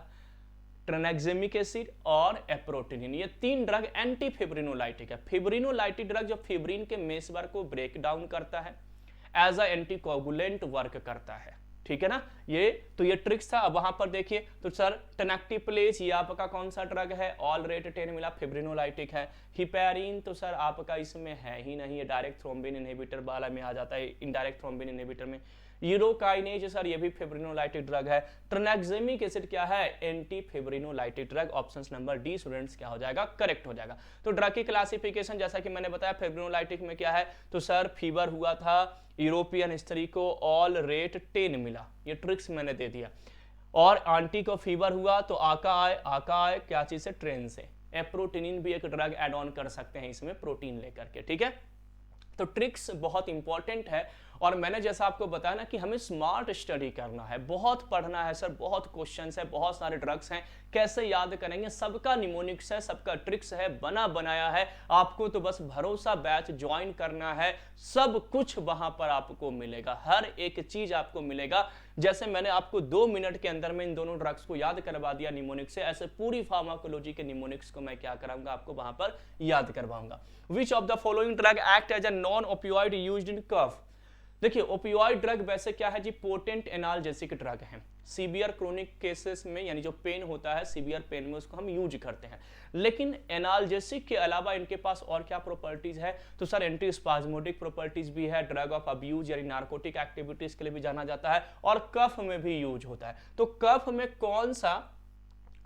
ट्रेनेक्जिमिक एसिड और एप्रोटीन, ये 3 ड्रग एंटी फिब्रिनोलाइटिक है। फिब्रिनोलाइटिक ड्रग जो फिब्रिन के मेसवर को ब्रेक डाउन करता है, एज अ एंटीकोगुलेंट वर्क करता है। ठीक है ना, ये तो ये ट्रिक्स था। अब वहां पर देखिए तो सर टेनेक्टिप्लेज ये आपका कौन सा ड्रग है, ऑल रेट 10 मिला, फिब्रिनोलाइटिक है। हिपैरिन तो सर आपका इसमें है ही नहीं, ये डायरेक्ट थ्रोम्बिन इनहिबिटर वाला में आ जाता है, इनडायरेक्ट थ्रोम्बिन इनहिबिटर में। यूरोकाइनेज सर ये भी फिब्रिनोलाइटिक ड्रग है। ट्रेनेक्जिमिक एसिड क्या है, anti fibrinolytic drug. Option number D students क्या हो जाएगा, करेक्ट हो जाएगा। तो ड्रग की क्लासिफिकेशन जैसा कि मैंने बताया, फिब्रिनोलाइटिक में क्या है, तो सर फीवर हुआ था यूरोपियन स्त्री को, ऑल रेट 10 मिला, ये ट्रिक्स मैंने दे दिया। और आंटी को फीवर हुआ तो आका आए क्या चीज से, ट्रेन से। एप्रोटीनिन भी एक ड्रग ऐड ऑन कर सकते हैं इसमें प्रोटीन लेकर के। ठीक है, तो ट्रिक्स बहुत इंपॉर्टेंट है। और मैंने जैसा आपको बताया ना कि हमें स्मार्ट स्टडी करना है, बहुत पढ़ना है सर, बहुत क्वेश्चंस है, बहुत सारे ड्रग्स हैं, कैसे याद करेंगे, सबका निमोनिक्स है, सबका ट्रिक्स है, बना बनाया है। आपको तो बस भरोसा बैच ज्वाइन करना है, सब कुछ वहां पर आपको मिलेगा, हर एक चीज आपको मिलेगा। जैसे मैंने आपको 2 मिनट के अंदर में इन दोनों ड्रग्स को याद करवा दिया निमोनिक्स से, ऐसे पूरी फार्माकोलॉजी के निमोनिक्स को मैं क्या कराऊंगा, आपको वहां पर याद करवाऊंगा। Which of the following drug act as a non opioid used in cough? देखिए ओपियोइड ड्रग वैसे क्या है जी, पोटेंट एनाल्जेसिक ड्रग है। सीवियर क्रोनिक केसेस में, यानी जो पेन होता है सीवियर पेन में, उसको हम यूज करते हैं। लेकिन एनाल्जेसिक के अलावा इनके पास और क्या प्रॉपर्टीज है, तो सर एंटी स्पाज्मोडिक प्रॉपर्टीज भी है, ड्रग ऑफ अब्यूज यानी नार्कोटिक एक्टिविटीज के लिए भी जाना जाता है, और कफ में भी यूज होता है। तो कफ में कौन सा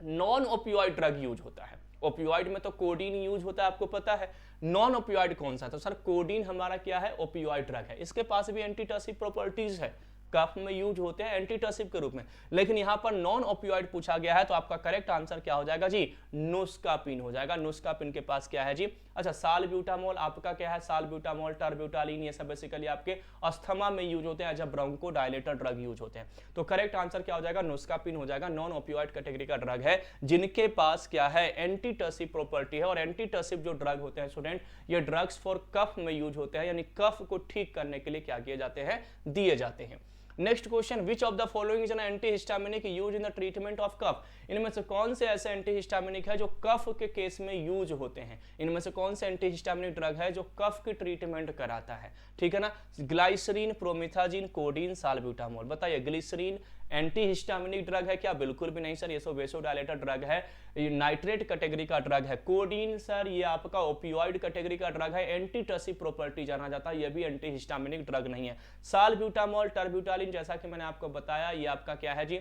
नॉन ओपियोइड ड्रग यूज होता है? ओपियोइड में तो कोडीन यूज होता है, आपको पता है। नॉन ओपियोइड कौन सा है? तो सर कोडीन हमारा क्या है? ओपियोइड ड्रग है। इसके पास भी एंटीटर्सिव प्रॉपर्टीज है, कफ में यूज होते हैं एंटीटर्सिव के रूप में, लेकिन यहां पर नॉन ओपियोइड पूछा गया है, तो आपका करेक्ट आंसर क्या हो जाएगा जी? नोस्कापिन हो जाएगा। नोस्कापिन के पास क्या है जी? अच्छा, सालब्यूटामोल आपका क्या है? सालब्यूटामोल, टर्ब्यूटालिन, ये सब बेसिकली आपके अस्थमा में यूज होते हैं, जब ब्रोंको डायलेटर ड्रग यूज होते हैं। तो करेक्ट आंसर क्या हो जाएगा? नोस्कापिन हो जाएगा। नॉन ओपियोइड कैटेगरी का ड्रग है जिनके पास क्या है? एंटीटर्सिव प्रॉपर्टी है। और एंटीटर्सिव जो ड्रग होते हैं स्टूडेंट, ये ड्रग्स फॉर कफ में यूज होते हैं, यानी कफ को ठीक करने के लिए क्या किए जाते हैं? दिए जाते हैं। Next question, which of the following is an antihistaminic use in the treatment of cough? इनमें से कौन से ऐसे एंटीहिस्टामिनिक है जो कफ के केस में यूज होते हैं? इनमें से कौन से एंटीहिस्टामिनिक ड्रग है जो कफ की ट्रीटमेंट कराता है? ठीक है ना, ग्लाइसरीन, प्रोमिथाजिन, कोडीन, सालब्यूटामोल। बताइए, ग्लिसरीन एंटीहिस्टामिनिक ड्रग है क्या? बिल्कुल भी नहीं सर, ये सब वेसोडायलेटर ड्रग है, नाइट्रेट कैटेगरी का ड्रग है। कोडीन सर ये आपका ओपियोइड कैटेगरी का ड्रग है, एंटीटर्सिव प्रॉपर्टी जाना जाता है, ये भी एंटीहिस्टामिनिक ड्रग नहीं है। सालब्यूटामोल, टर्ब्यूटालिन, जैसा कि मैंने आपको बताया, ये आपका क्या है जी?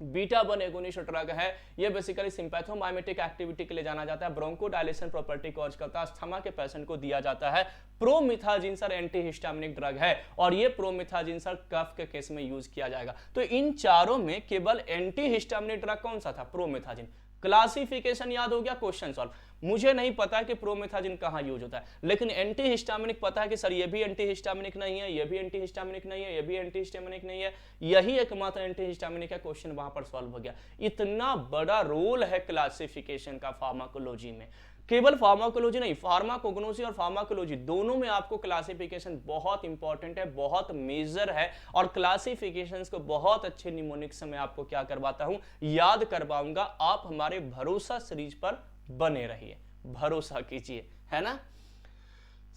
बीटा-1 एगोनिस्ट ड्रग है। ये बेसिकली सिंपैथोमाइमेटिक एक्टिविटी के लिए जाना जाता है, ब्रोंकोडायलेशन प्रॉपर्टी कॉज करता है, अस्थमा के पेशेंट को दिया जाता है। प्रोमिथाजिन सर एंटीहिस्टामिनिक ड्रग है, और ये प्रोमिथाजिन सर कफ के केस में यूज किया जाएगा। तो इन चारों में केवल एंटीहिस्टामिनिक ड्रग कौन सा था? प्रोमिथाजिन। क्लासिफिकेशन याद हो गया, क्वेश्चन सॉल्व। मुझे नहीं पता कि प्रोमिथाजिन कहां यूज होता है, लेकिन एंटीहिस्टामिनिक पता है कि सर ये भी एंटीहिस्टामिनिक नहीं है, ये भी एंटीहिस्टामिनिक नहीं है, ये भी एंटीहिस्टामिनिक नहीं है, यही एकमात्र एंटीहिस्टामिनिक है। क्वेश्चन वहां पर सॉल्व हो गया। इतना बड़ा रोल है क्लासिफिकेशन का फार्माकोलॉजी में। केवल फार्माकोलॉजी नहीं, फार्माकोग्नोसी और फार्माकोलॉजी दोनों में आपको क्लासिफिकेशन बहुत इंपॉर्टेंट है, बहुत मेजर है। और क्लासिफिकेशंस को बहुत अच्छे निमोनिक से मैं आपको क्या करवाता हूं? याद करवाऊंगा। आप हमारे भरोसा सीरीज पर बने रहिए, भरोसा कीजिए, है ना।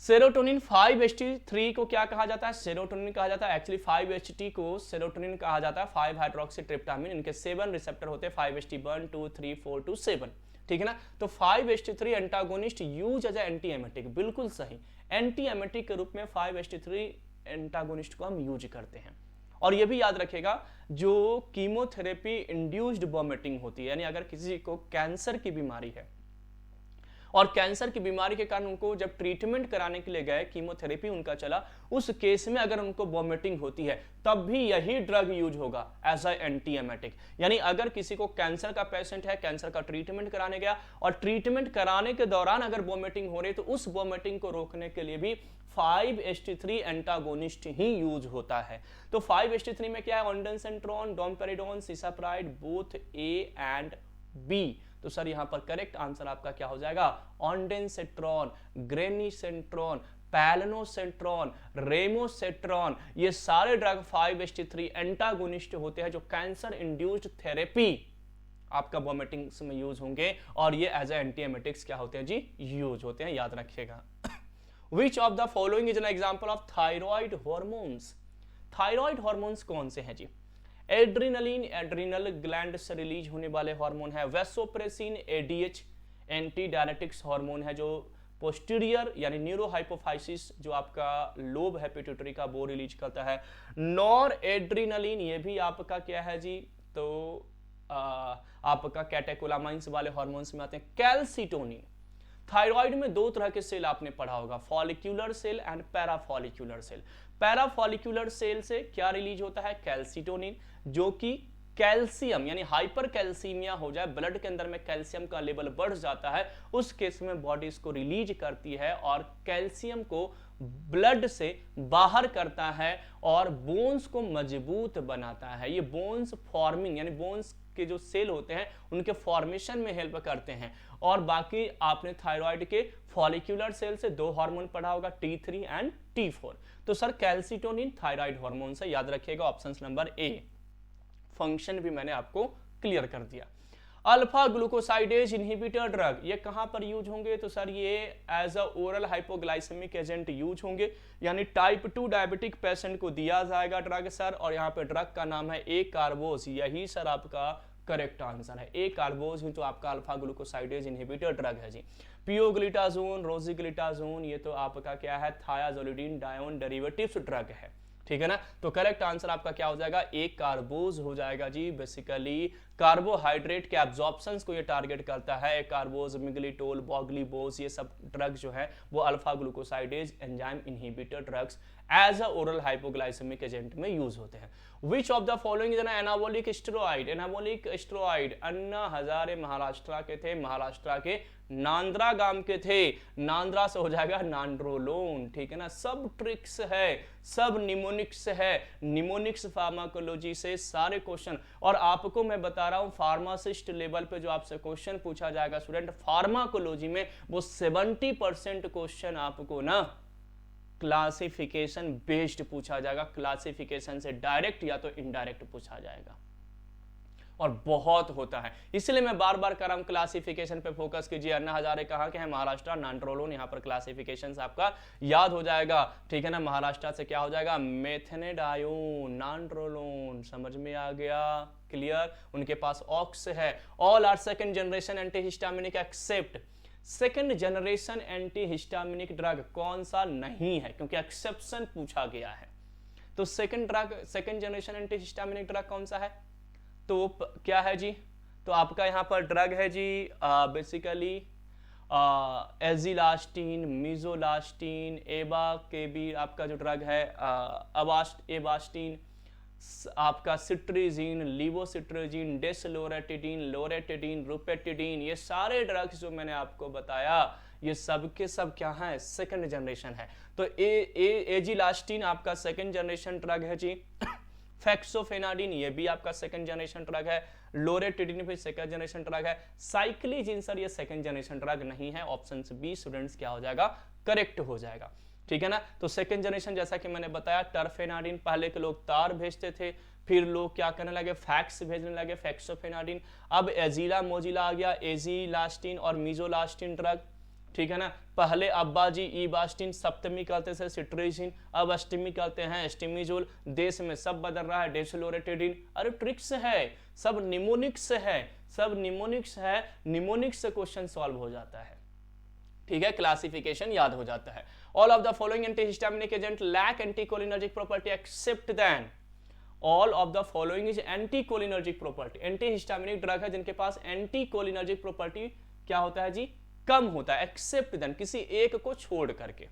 सेरोटोनिन 5-HT3 को क्या कहा जाता है? सेरोटोनिन कहा जाता है। एक्चुअली 5-HT को सेरोटोनिन कहा जाता है, 5-हाइड्रोक्सीट्रिप्टामिन। इनके 7 रिसेप्टर होते हैं, 5-HT1, 2, 3, 4 to 7। ठीक है ना। तो 5-HT3 antagonist use as anti emetic, बिल्कुल सही। एंटी एमेटिक के रूप में 5-HT3 एंटागोनिस्ट को हम यूज करते हैं। और ये भी याद रखेगा, जो कीमोथेरेपी इंड्यूस्ड वॉमिटिंग होती है, यानी अगर किसी को कैंसर की बीमारी है और कैंसर की बीमारी के कारण उनको जब ट्रीटमेंट कराने के लिए गए, कीमोथेरेपी उनका चला, उस केस में अगर उनको वॉमिटिंग होती है तब भी यही ड्रग यूज होगा एज अ एंटी एमेटिक। यानी अगर किसी को कैंसर का पेशेंट है, कैंसर का ट्रीटमेंट कराने गया और ट्रीटमेंट कराने के दौरान अगर वॉमिटिंग हो रही है, तो उस वॉमिटिंग को रोकने के लिए भी 5-HT3 एंटागोनिस्ट ही यूज होता है। तो 5-HT3 में क्या है? Ondansetron, domperidone, cisapride, both A and B. तो सर यहां पर करेक्ट आंसर आपका क्या हो जाएगा? ऑन्डेंसेट्रॉन, ग्रेनिसेंट्रॉन, पैलिनोसेंट्रॉन, रेमोसेट्रॉन, ये सारे ड्रग 5-HT3 एंटागोनिस्ट होते हैं, जो कैंसर इंड्यूस्ड थेरेपी आपका वॉमिटिंग्स में यूज होंगे, और ये एज ए एंटी एमेटिक्स क्या होते हैं जी? यूज होते हैं, याद रखिएगा। Which of the following is an example of thyroid hormones? Thyroid hormones कौन से हैं जी? एड्रीनलिन एड्रीनल ग्लैंड से रिलीज होने वाले हार्मोन है। वेसोप्रेसिन ADH एंटी डायनेटिक्स हार्मोन है, जो पोस्टीरियर यानी न्यूरोहाइपोफाइसिस जो आपका लोब है पिट्यूटरी का, वो रिलीज करता है। नॉर एड्रीनलिन ये भी आपका क्या है जी? तो आपका कैटेकोलामाइंस वाले हार्मोन्स में आते हैं। कैल्सिटोनिन, थायराइड में दो तरह के सेल आपने पढ़ा होगा, follicular cell and parafollicular cell. Parafollicular cell से क्या रिलीज होता है? कैल्सिटोनिन, जो कि कैल्शियम यानी हाइपर कैल्सीमिया हो जाए, ब्लड के अंदर में कैल्शियम का लेवल बढ़ जाता है, उस केस में बॉडी इसको रिलीज करती है और कैल्शियम को ब्लड से बाहर करता है और बोन्स को मजबूत बनाता है। ये बोन्स फॉर्मिंग यानी बोन्स के जो सेल होते हैं उनके फॉर्मेशन में हेल्प करते हैं। और बाकी आपने थायराइड के फॉलिक्यूलर सेल से दो हार्मोन पढ़ा होगा, T3 एंड T4। तो सर कैल्सिटोनिन थायराइड हार्मोन से, याद रखिएगा ऑप्शन नंबर ए। फंक्शन भी मैंने आपको क्लियर कर दिया। अल्फा ग्लूकोसाइडेज इनहिबिटर ड्रग ये कहां पर यूज होंगे? तो सर ये as a oral hypoglycaemic agent use होंगे, यानी टाइप 2 डायबिटिक पेशेंट को दिया जाएगा ड्रग सर। और यहाँ पे ड्रग का नाम है 𝘂𝙃, यही सर आपका करेक्ट आंसर है। 𝘂𝙃 ही तो आपका अल्फा ग्लूकोसाइडेज इनहिबिटर ड्रग है जी। पियोग्लिटाजोन, रोजिग्लिटाजोन ये तो आपका क्या है? थायाजोलिडीन डायोन डेरिवेटिव्स ड्रग है। ठीक है ना। तो करेक्ट आंसर आपका क्या हो जाएगा, एक कार्बोज हो जाएगा जी। बेसिकली कार्बोहाइड्रेट के एब्जॉर्प्शंस को ये टारगेट करता है। कार्बोज, मिग्लिटोल, बॉग्लीबोज, ये सब ड्रग्स जो है वो alpha glucosidase enzyme inhibitor drugs as a oral hypoglycaemic agent में यूज होते हैं। Which of the following is an anabolic steroid? Anabolic steroid Anna Hazare Maharashtra के थे, महाराष्ट्र के नांद्रा गांव के थे। नांद्रा से हो जाएगा नांड्रोलोन, ठीक है ना। सब ट्रिक्स है, सब निमोनिक्स है, निमोनिक्स फार्माकोलॉजी से सारे क्वेश्चन। और आपको मैं बता रहा हूं फार्मासिस्ट लेवल पे जो आपसे क्वेश्चन पूछा जाएगा स्टूडेंट फार्माकोलॉजी में, वो 70% क्वेश्चन आपको ना क्लासिफिकेशन बेस्ड पूछा जाएगा। क्लासिफिकेशन से डायरेक्ट या तो इनडायरेक्ट पूछा जाएगा, और बहुत होता है, इसलिए मैं बार बार कर रहा हूं क्लासिफिकेशन पे फोकस कीजिए। अन्ना हजारे कहां के हैं? महाराष्ट्र, नांड्रोलोन, यहां पर क्लासिफिकेशन आपका याद हो जाएगा, ठीक है ना। महाराष्ट्र से क्या हो जाएगा? मेथनेडायोन, नांड्रोलोन, समझ में आ गया, क्लियर। उनके पास ऑक्स है। All are second generation antihistaminic except second generation antihistaminic drug कौन सा नहीं है, क्योंकि एक्सेप्शन पूछा गया है। तो सेकंड जनरेशन एंटीहिस्टामिनिक ड्रग कौन सा है? तो क्या है जी? तो आपका यहां पर ड्रग है जी बेसिकली एजिलास्टीन, मिजोलास्टीन, एबा आपका जो ड्रग है एबास्टीन, आपका सिट्रीजीन, लिवोसिट्रीजीन, डेसलोरेटिडीन, लोरेटिडीन, रुपेटिडीन, ये सारे ड्रग्स जो मैंने आपको बताया ये सब के सब क्या है? सेकंड जनरेशन है। तो एजिलास्टीन आपका सेकंड जनरेशन ड्रग है जी। फेक्सोफेनाडिन ये भी आपका सेकंड जनरेशन ड्रग है। लोरेटिडिन भी सेकंड जनरेशन ड्रग है। साइक्लिजिन सर ये सेकंड जनरेशन ड्रग नहीं है। ऑप्शन बी स्टूडेंट्स क्या हो जाएगा? करेक्ट हो जाएगा, ठीक है ना। तो सेकंड जनरेशन जैसा कि मैंने बताया टर्फेनाडिन, पहले के लोग तार भेजते थे, फिर लोग क्या करने लगे? फैक्स भेजने लगे, फेक्सोफेनाडिन। अब एजिला मोजिला आ गया, एजिलास्टीन और मिजोलास्टीन ड्रग, ठीक है ना। पहले अब्बाजी ईबास्टीन, सप्तमी करते थे सिट्रीजिन, अब अष्टमी करते हैं एस्टिमिजोल। देश में सब बदल रहा है, डेसलोरेटिडिन। अरे ट्रिक्स है, सब निमोनिक्स है, सब निमोनिक्स है। निमोनिक्स से क्वेश्चन सॉल्व हो जाता है, ठीक है, क्लासिफिकेशन याद हो जाता है। All of the following antihistaminic agent lack anticholinergic property except then. All of the following is anticholinergic property. Antihistaminic drug है जिनके पास एंटीकोलिनर्जिक प्रॉपर्टी क्या होता है जी? कम होता है। एक्सेप्ट देन, किसी एक को छोड़ करके,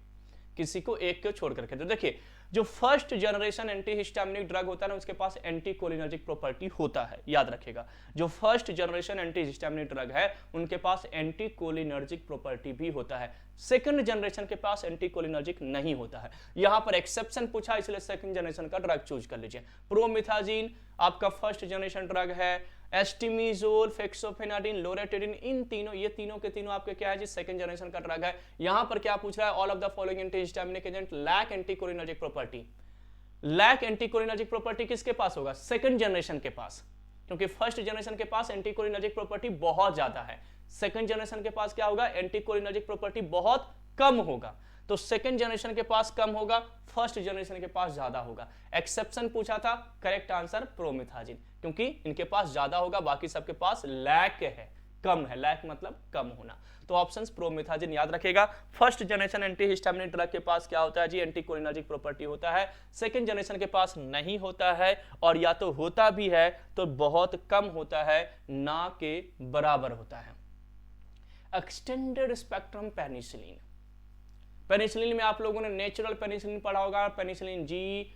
किसी को एक को छोड़ करके। तो देखिए जो फर्स्ट जनरेशन एंटीहिस्टामिनिक ड्रग होता है ना उसके पास एंटीकोलिनर्जिक प्रॉपर्टी होता है, याद रखिएगा। जो फर्स्ट जनरेशन एंटीहिस्टामिनिक ड्रग है उनके पास एंटीकोलिनर्जिक प्रॉपर्टी भी होता है। सेकंड जनरेशन के पास एंटीकोलिनर्जिक नहीं होता है। यहां पर एक्सेप्शन पूछा इसलिए सेकंड जनरेशन का ड्रग चूज कर लीजिए। प्रोमिथाजीन आपका फर्स्ट जनरेशन ड्रग है। एस्टिमिजोल, फेक्सोफेनाडिन, लोरेटिडिन, इन तीनों, ये तीनों के तीनों आपके क्या है जी? सेकंड जनरेशन का ड्रग है। यहां पर क्या पूछ रहा है? All of the following antihistaminic agent lack anticholinergic property. Lack anticholinergic property किसके पास होगा? सेकंड जनरेशन के पास, क्योंकि फर्स्ट जनरेशन के पास एंटीकोलिनर्जिक प्रॉपर्टी बहुत ज्यादा है। सेकंड जनरेशन के पास क्या होगा? एंटीकोलिनर्जिक प्रॉपर्टी बहुत कम होगा। तो सेकंड जनरेशन के पास कम होगा, फर्स्ट जनरेशन के पास ज्यादा होगा। एक्सेप्शन पूछा था, करेक्ट आंसर प्रोमिथाजिन, क्योंकि इनके पास ज्यादा होगा, बाकी सबके पास लैक है, कम है। लैक मतलब कम होना। तो ऑप्शंस प्रोमिथाजिन याद रखेगा। फर्स्ट जनरेशन एंटीहिस्टामिनिक ड्रग के पास क्या होता है जी? एंटीकोलिनर्जिक प्रॉपर्टी होता है। सेकंड जनरेशन के पास नहीं होता है, और या तो होता भी है तो बहुत कम होता है, ना के बराबर होता है। Extended spectrum penicillin. पेनिसिलिन में आप लोगों ने नेचुरल पेनिसिलिन पढ़ा होगा, penicillin G.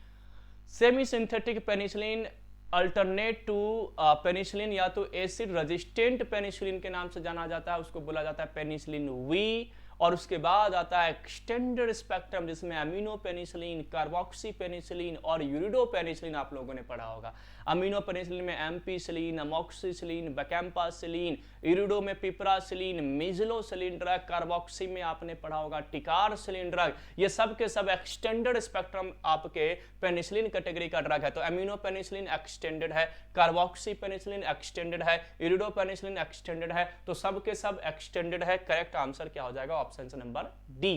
Semi synthetic penicillin alternate to penicillin या तो एसिड रेजिस्टेंट पेनिसिलिन के नाम से जाना जाता है, उसको बोला जाता है पेनिसिलिन वी। और उसके बाद आता है एक्सटेंडेड स्पेक्ट्रम जिसमें अमीनो पेनिसिलिन, कार्बोक्सी पेनिसिलिन और यूरिडो पेनिसिलिन आप लोगों ने पढ़ा होगा। अमीनो पेनिसिलिन में एम्पीसिलिन, अमोक्सिसिलिन, बैकेम्पासिलिन, यूरिडो में पिपरासिलिन, मिजलोसिलिन ड्रग, कार्बोक्सी में आपने पढ़ा होगा टिकारसिलिन ड्रग। ये सब के सब एक्सटेंडेड स्पेक्ट्रम आपके पेनिसिलिन कैटेगरी का ड्रग है। तो अमीनो पेनिसिलिन एक्सटेंडेड है, कार्बोक्सी पेनिसिलिन एक्सटेंडेड है, यूरिडो पेनिसिलिन एक्सटेंडेड है। तो सब के सब एक्सटेंडेड है। करेक्ट आंसर क्या हो जाएगा? Option number D.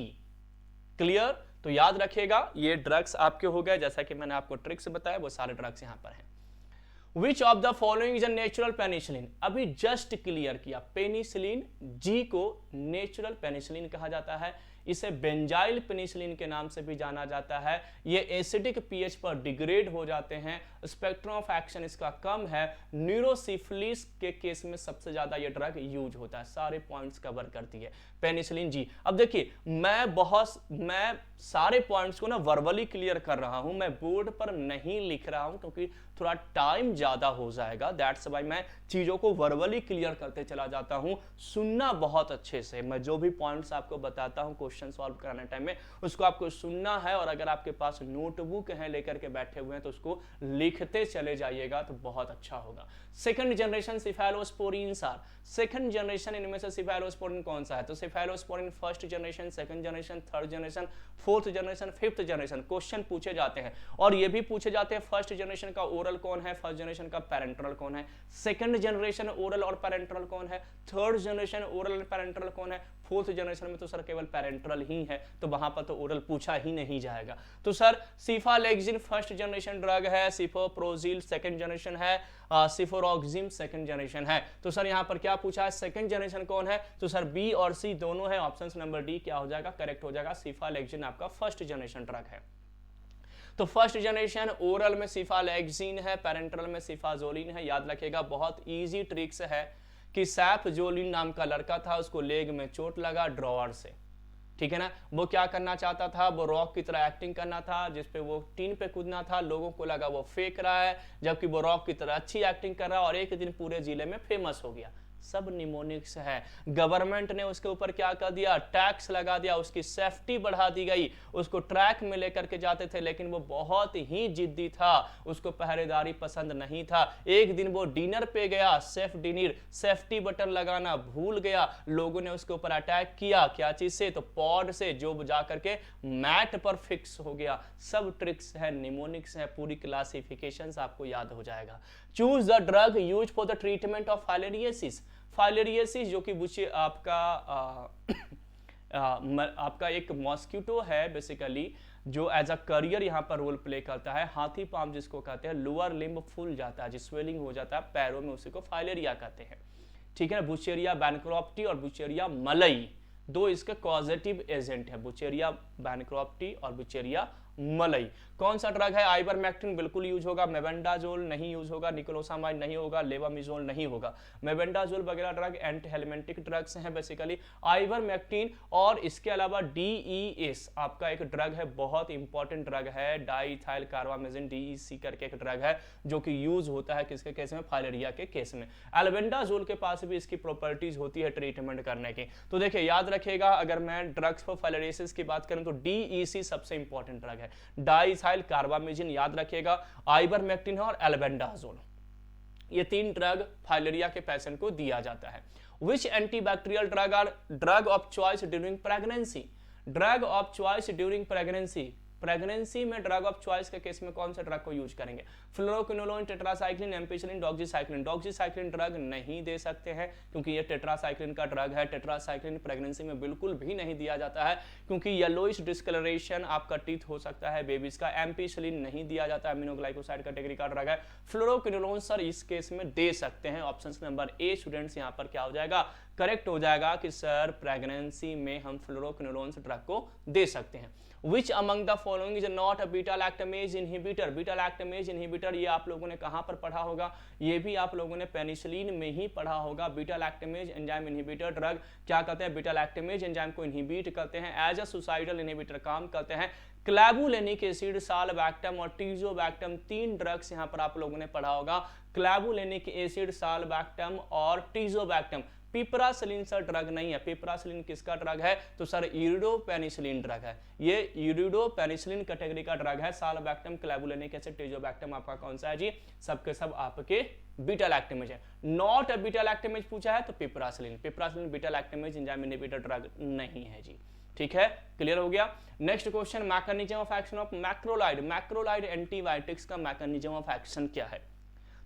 क्लियर? तो याद रखिएगा ये ड्रग्स आपके हो गए, जैसा कि मैंने आपको ट्रिक्स बताया वो सारे ड्रग्स यहां पर हैं। Which of the following is a natural penicillin? अभी जस्ट क्लियर किया, पेनिसिलिन जी को नेचुरल पेनिसिलिन कहा जाता है। इसे बेंजाइल पेनिसिलिन के नाम से भी जाना जाता है। ये एसिडिक पीएच पर डिग्रेड हो जाते हैं, स्पेक्ट्रम ऑफ एक्शन इसका कम है, न्यूरोसिफिलिस के केस में सबसे ज्यादा ये ड्रग यूज होता है। सारे पॉइंट्स कवर करती है पेनिसिलिन जी। अब देखिए मैं सारे पॉइंट्स को ना वर्बली क्लियर कर रहा हूं, मैं बोर्ड पर नहीं लिख रहा हूं क्योंकि थोड़ा टाइम ज्यादा हो जाएगा, दैट्स व्हाई मैं चीजों को वर्बली क्लियर करते चला जाता हूं। सुनना बहुत अच्छे से, मैं जो भी पॉइंट्स आपको बताता हूं क्वेश्चन सॉल्व कराने टाइम में उसको आपको सुनना है, और अगर आपके पास नोटबुक है लेकर के बैठे हुए हैं तो उसको लिखते चले जाइएगा तो बहुत अच्छा होगा। Second generation cephalosporin are, second generation इनमें से सिफेलोस्पोरिन कौन सा है? तो cephalosporin first generation, second generation, third generation, fourth generation, fifth generation question पूछे जाते हैं। और ये भी पूछे जाते हैं फर्स्ट जनरेशन का ओरल कौन है, फर्स्ट जनरेशन का पैरेंटरल कौन है, सेकंड जनरेशन ओरल और पैरेंटरल कौन है, थर्ड जनरेशन ओरल और पैरेंटरल कौन है, फोर्थ जनरेशन में तो सर केवल पैरेंटरल ही है, तो वहां पर तो ओरल पूछा ही नहीं जाएगा। तो सर सिफालेक्सिन फर्स्ट जनरेशन ड्रग है, सिफोप्रोजिल सेकंड जनरेशन है, सिफोरोक्सिम सेकंड जनरेशन है। तो सर यहां पर क्या पूछा है, सेकंड जनरेशन कौन है? तो सर बी और सी दोनों है, ऑप्शन नंबर डी क्या हो जाएगा, करेक्ट हो जाएगा। सिफालेक्सिन आपका फर्स्ट जनरेशन ड्रग है। तो फर्स्ट जनरेशन ओरल में सिफालेक्सिन है, पैरेंटरल में सिफाजोलिन है। याद रखिएगा बहुत इजी ट्रिक्स है कि सैफजोलिन नाम का लड़का था, उसको लेग में चोट लगा ड्रॉअर से, ठीक है ना। वो क्या करना चाहता था, वो रॉक की तरह एक्टिंग करना था, जिसपे वो टीन पे कूदना था। लोगों को लगा वो फेंक रहा है, जबकि वो रॉक की तरह अच्छी एक्टिंग कर रहा है, और एक दिन पूरे जिले में फेमस हो गया। सब निमोनिक्स है। गवर्नमेंट ने उसके ऊपर क्या कर दिया, टैक्स लगा दिया, उसकी सेफ्टी बढ़ा दी गई, उसको ट्रैक में लेकर के जाते थे, लेकिन वो बहुत ही जिद्दी था, उसको पहरेदारी पसंद नहीं था। एक दिन वो डिनर पे गया, सेफ्टी बटन लगाना भूल गया, लोगों ने उसके ऊपर अटैक किया। क्या चीज से, तो पॉड से, जो जा करके मैट पर फिक्स हो गया। सब ट्रिक्स है, निमोनिक्स है, पूरी क्लासिफिकेशन आपको याद हो जाएगा। Choose the drug use for the treatment of filariasis. Filariasis जो कि आपका एक मॉस्किटो है बेसिकली, जो एज अ करियर यहाँ पर रोल प्ले करता है। हाथी पाम जिसको कहते हैं, लोअर लिम्ब फूल जाता है, जिस स्वेलिंग हो जाता है पैरों में, उसी को फाइलेरिया कहते हैं, ठीक है। बुचेरिया बैनक्रॉप्टी और बुचेरिया मलई दो इसके कॉजेटिव एजेंट है, बुचेरिया बैनक्रॉप्टी और बुचेरिया मलई। कौन सा ड्रग है, आइवरमेक्टिन बिल्कुल यूज होगा, मेबेंडाजोल नहीं यूज होगा, निक्लोसामाइड नहीं होगा, लेवामिजोल नहीं होगा। मेबेंडाजोल वगैरह ड्रग एंटी हेलमेंटिक ड्रग्स हैं बेसिकली। आइवरमेक्टिन और इसके अलावा DES आपका एक ड्रग है, बहुत इंपॉर्टेंट ड्रग है, डाइथाइल कार्बामेजिन, DEC करके एक ड्रग है जो कि यूज होता है किसके केस में, फाइलेरिया के केस में। एल्बेंडाजोल के पास भी इसकी प्रॉपर्टीज होती है ट्रीटमेंट करने की। तो देखिए याद रखिएगा, अगर मैं ड्रग्स फॉर फाइलेरियसिस की बात करूं तो DEC सबसे इंपॉर्टेंट ड्रग है, डाइथाइल कार्बामेजिन याद रखिएगा, आइवरमेक्टिन और एल्बेंडाजोल, ये तीन ड्रग फाइलेरिया के पेशेंट को दिया जाता है। Which antibacterial drug are drug of choice during pregnancy? Drug of choice during pregnancy, pregnancy में ड्रग ऑफ चॉइस के केस में कौन सा ड्रग को यूज करेंगे? Fluoroquinolone, tetracycline, ampicillin, doxycycline. Doxycycline drug नहीं दे सकते हैं क्योंकि ये टेट्रासाइक्लिन का ड्रग है। टेट्रासाइक्लिन प्रेगनेंसी में बिल्कुल भी नहीं दिया जाता है क्योंकि येलोइश डिस्कलरेशन आपका टीथ हो सकता है बेबीज का। एम्पिसिलिन नहीं दिया जाता, अमीनोग्लाइकोसाइड कैटेगरी का ड्रग है। फ्लोरोक्विनोलोन सर इस केस में दे सकते हैं, ऑप्शन नंबर ए स्टूडेंट्स यहाँ पर क्या हो जाएगा, करेक्ट हो जाएगा कि सर प्रेगनेंसी में हम फ्लोरोक्विनोलोन ड्रग को दे सकते हैं। Which among the following is not a beta-lactamase inhibitor? Beta-lactamase inhibitor ये आप लोगों ने कहाँ पर पढ़ा होगा, ये भी आप लोगों ने पेनिसिलिन में ही पढ़ा होगा। बीटा-लैक्टेमेज एंजाइम इनहिबिटर ड्रग क्या करते हैं, बीटा-लैक्टेमेज एंजाइम को इनहिबिट करते हैं, एज अ सुसाइडल इनहिबिटर काम करते हैं। क्लैबुलिनिक एसिड, साल्बैक्टम और टीजोबैक्टम, तीन ड्रग्स यहाँ पर आप लोगों ने पढ़ा होगा। क्लैबुलिनिक एसिड, साल्बैक्टम और टीजोबैक्टम। पिपरासिलिन सर ड्रग नहीं है। पिपरासिलिन किसका ड्रग है, तो सर इरिडोपेनिसिलिन ड्रग है, ये इरिडोपेनिसिलिन कैटेगरी का ड्रग है। साल्बैक्टम, क्लैबुलिनिक एसिड, टीजोबैक्टम आपका कौन सा है जी, सबके सब आपके बीटा-लैक्टेमेज है। नॉट अ बीटा-लैक्टेमेज पूछा है तो piperacillin, piperacillin beta-lactamase enzyme inhibitor drug नहीं है जी, ठीक है, क्लियर हो गया। Next question, mechanism of action of macrolide. Macrolide antibiotics का मैकेनिज्म ऑफ एक्शन क्या है?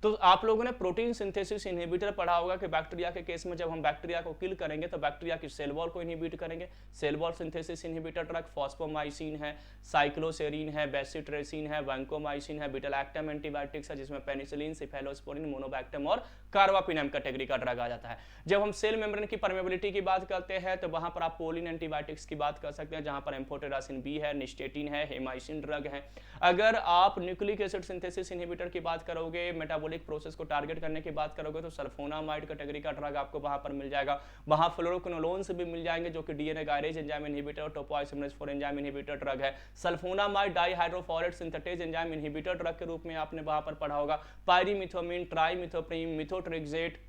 तो आप लोगों ने प्रोटीन सिंथेसिस इनहिबिटर पढ़ा होगा कि बैक्टीरिया के केस में जब हम बैक्टीरिया को किल करेंगे तो बैक्टीरिया की सेल वॉल को इनहिबिट करेंगे। Cell wall synthesis inhibitor drug fosfomycin है, साइक्लोसेरिन है, बेसिट्रेसिन है, वैंकोमाइसिन है, बीटा-लैक्टम एंटीबायोटिक्स है जिसमें पेनिसिलिन, सिफेलोस्पोरिन, मोनोबैक्टम और कार्बापिनम कैटेगरी का ड्रग आ जाता है। जब हम सेल मेम्ब्रेन की परमेबिलिटी की बात करते हैं तो वहां पर आप पोलिन एंटीबायोटिक्स की बात कर सकते हैं जहां पर एम्फोटेरासिन बी है, निस्टेटिन है, हेमाइसिन ड्रग है। अगर आप न्यूक्लिक एसिड सिंथेसिस इनहिबिटर की बात करोगे, मेटाबॉलिक प्रोसेस को टारगेट करने की बात करोगे तो सल्फोनामाइड कैटेगरी का ड्रग आपको वहां पर मिल जाएगा। वहां फ्लोरोक्विनोलोन्स भी मिल जाएंगे जो कि डीएनए गायरेज एंजाइम इनहिबिटर और टोपोइसोमरेज 4 एंजाइम इनहिबिटर ड्रग है। Sulphonamide dihydrofolate synthetase enzyme inhibitor drug के रूप में आपने वहां पर पढ़ा होगा। पायरीमिथोमिन, ट्राइमिथोप्रीम, मिथोट्रिक्सेट,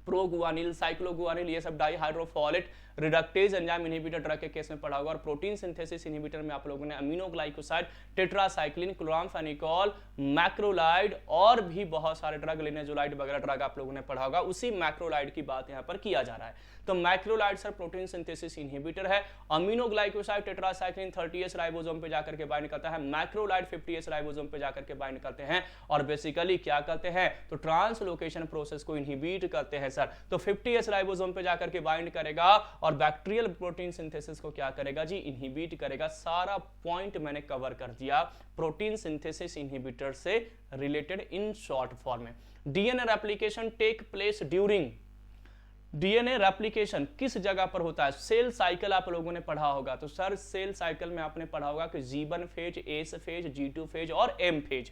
प्रोगुआनिल, साइक्लोगुआनिल, ये सब डाइहाइड्रोफोलेट रिडक्टेज एंजाइम इनहिबिटर ड्रग के केस में पढ़ा होगा। और प्रोटीन सिंथेसिस इनहिबिटर में आप लोगों ने अमीनोग्लाइकोसाइड, टेट्रासाइक्लिन, क्लोरामफेनिकोल, मैक्रोलाइड और भी बहुत सारे ड्रग, लिनेजुलाइड वगैरह ड्रग आप लोगों ने पढ़ा होगा। उसी मैक्रोलाइड की बात यहां पर किया जा रहा है। तो macrolide sir protein synthesis inhibitor है। अमीनोग्लाइकोसाइड टेट्रासाइक्लिन 30S राइबोसोम पे जाकर के बाइंड करता है, मैक्रोलाइड 50S राइबोसोम पे जाकर के बाइंड करते हैं और बेसिकली क्या करते हैं तो ट्रांसलोकेशन प्रोसेस को इनहिबिट करते हैं सर। तो 50S राइबोसोम पे जाकर के बाइंड करेगा और बैक्टीरियल प्रोटीन सिंथेसिस को क्या करेगा जी इनहिबिट करेगा। सारा पॉइंट मैंने कवर कर दिया प्रोटीन सिंथेसिस इनहिबिटर से रिलेटेड इन शॉर्ट फॉर्म में। DNA replication take place during, DNA replication किस जगह पर होता है? सेल साइकिल आप लोगों ने पढ़ा होगा। तो सर सेल साइकिल में आपने पढ़ा होगा कि G1 phase, S phase, G2 phase और M फेज।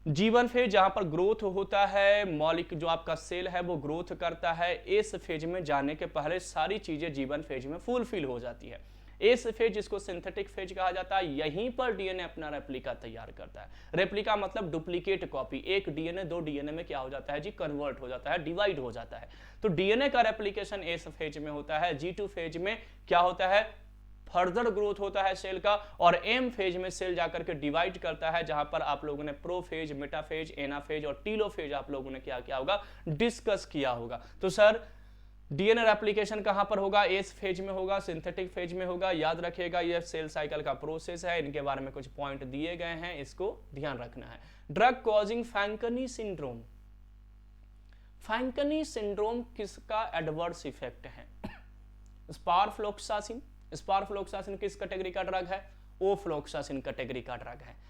G1 फेज जहां पर ग्रोथ होता है, मॉलिक जो आपका सेल है वो ग्रोथ करता है। एस फेज में जाने के पहले सारी चीजें G1 फेज में फुलफिल हो जाती है। एस फेज जिसको सिंथेटिक फेज कहा जाता है, यहीं पर डीएनए अपना रेप्लिका तैयार करता है। रेप्लिका मतलब डुप्लीकेट कॉपी। एक डीएनए दो डीएनए में क्या हो जाता है जी कन्वर्ट हो जाता है, डिवाइड हो जाता है। तो डीएनए का रेप्लिकेशन एस फेज में होता है। G2 फेज में क्या होता है फर्दर ग्रोथ होता है सेल का। और एम फेज में सेल जाकर के डिवाइड करता है जहां पर आप लोगों ने प्रोफेज, मेटाफेज, एनाफेज और टीलोफेज आप लोगों ने क्या किया होगा डिस्कस किया होगा। तो सर डीएनए रेप्लिकेशन कहां पर होगा? एस फेज में होगा, सिंथेटिक फेज में होगा। याद रखिएगा यह सेल साइकिल का प्रोसेस है। इनके बारे में कुछ पॉइंट दिए गए हैं, इसको ध्यान रखना है। ड्रग कॉजिंग फैंकनी सिंड्रोम, फैंकनी सिंड्रोम किसका एडवर्स इफेक्ट है? स्पारफ्लोक्सासिन, स्पारफ्लोक्सासिन किस कैटेगरी का ड्रग है? ओफ्लोक्सासिन कैटेगरी का ड्रग है।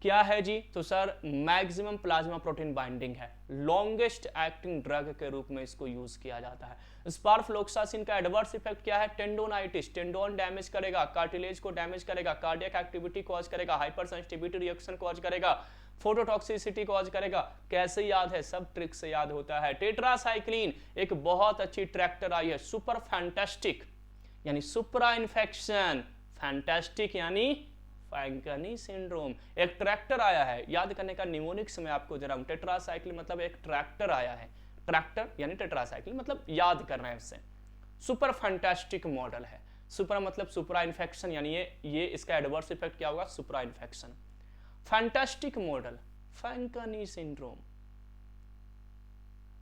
क्या है जी? तो sir maximum plasma protein binding है, लॉन्गेस्ट एक्टिंग ड्रग के रूप में इसको यूज किया जाता है। स्पारफ्लोक्सासिन का एडवर्स इफेक्ट क्या है? टेंडोनाइटिस, टेंडोन डैमेज करेगा, कार्टिलेज को डैमेज करेगा, कार्डियक एक्टिविटी कॉज करेगा, हाइपर सेंसिटिविटी रिएक्शन कॉज करेगा, फोटोटॉक्सिसिटी कॉज करेगा। कैसे याद है? सब ट्रिक से याद होता है। टेट्रासाइक्लिन एक बहुत अच्छी ट्रैक्टर आई है, सुपर फैंटास्टिक यानी सुपरा इन्फेक्शन, फैंटास्टिक यानी फैंकनी सिंड्रोम। एक ट्रैक्टर आया है, याद करने का निमोनिक्स में आपको दे रहा हूं। टेट्रासाइक्लिन मतलब एक ट्रैक्टर आया है, ट्रैक्टर यानी टेट्रासाइक्लिन मतलब याद करना है इससे। सुपर फैंटास्टिक मॉडल है। सुपरा मतलब सुपरा इन्फेक्शन यानी ये इसका एडवर्स इफेक्ट क्या होगा? Supra infection. Fantastic model Fanconi syndrome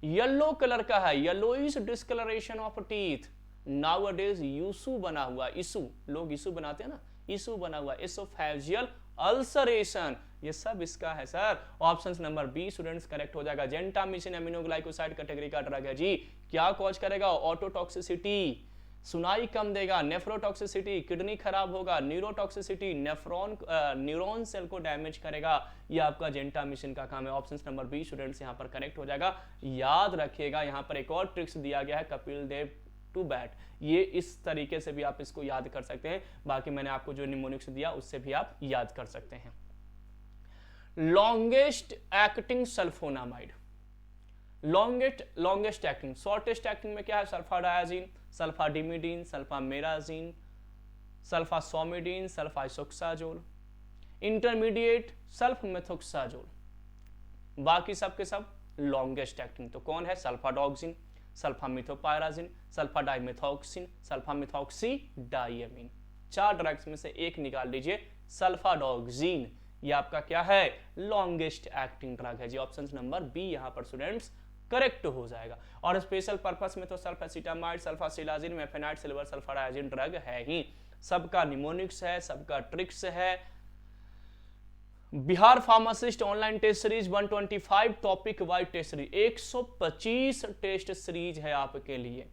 yellow colour का है, yellowish discolouration of teeth. Nowadays यूसू बना हुआ, इशू लोग इशू बनाते हैं ना, इशू बना हुआ, एसोफेजियल अल्सरेशन, ये सब इसका है sir. Option number B students correct हो जाएगा। जेंटामिसिन एमिनोग्लाइकोसाइड कैटेगरी का ड्रग है जी। क्या कॉज करेगा? ऑटोटॉक्सिसिटी, सुनाई कम देगा, नेफ्रोटॉक्सिसिटी, किडनी खराब होगा, न्यूरोटॉक्सिसिटी, न्यूरॉन सेल को डैमेज करेगा। ये आपका जेंटामिसिन का काम है। ऑप्शन नंबर बी स्टूडेंट्स यहाँ पर करेक्ट हो जाएगा। याद रखिएगा यहाँ पर एक और ट्रिक्स दिया गया है, कपिल देव टू बैट। ये इस तरीके से भी आप इसको याद कर सकते हैं। बाकी मैंने आपको जो निमोनिक्स दिया उससे भी आप याद कर सकते हैं। Longest acting sulfonamide, longest acting, shortest acting में क्या है? Sulfadiazine, sulfadimidine, sulfamerazine, sulfasomidine, sulfisoxazole. Intermediate sulfamethoxazole. बाकी सब के सब लॉन्गेस्ट एक्टिंग। तो कौन है? सल्फाडॉक्सिन, सल्फामिथोपायराजिन, सल्फाडाइमेथॉक्सिन, सल्फामिथॉक्सीडाइएमीन। 4 ड्रग्स में से एक निकाल लीजिए, सल्फाडॉक्सिन। ये आपका क्या है? लॉन्गेस्ट एक्टिंग ड्रग है जी। ऑप्शन नंबर बी यहां पर स्टूडेंट्स करेक्ट हो जाएगा। और स्पेशल पर्पस में तो सल्फासिटामाइड, सल्फासिलाजिन, मेफेनाइड, सिल्वर सल्फाडायाजिन ड्रग है ही। सबका निमोनिक्स है, सबका ट्रिक्स है। Bihar pharmacist online test series 125 topic wise test series, 125 test series है आपके लिए।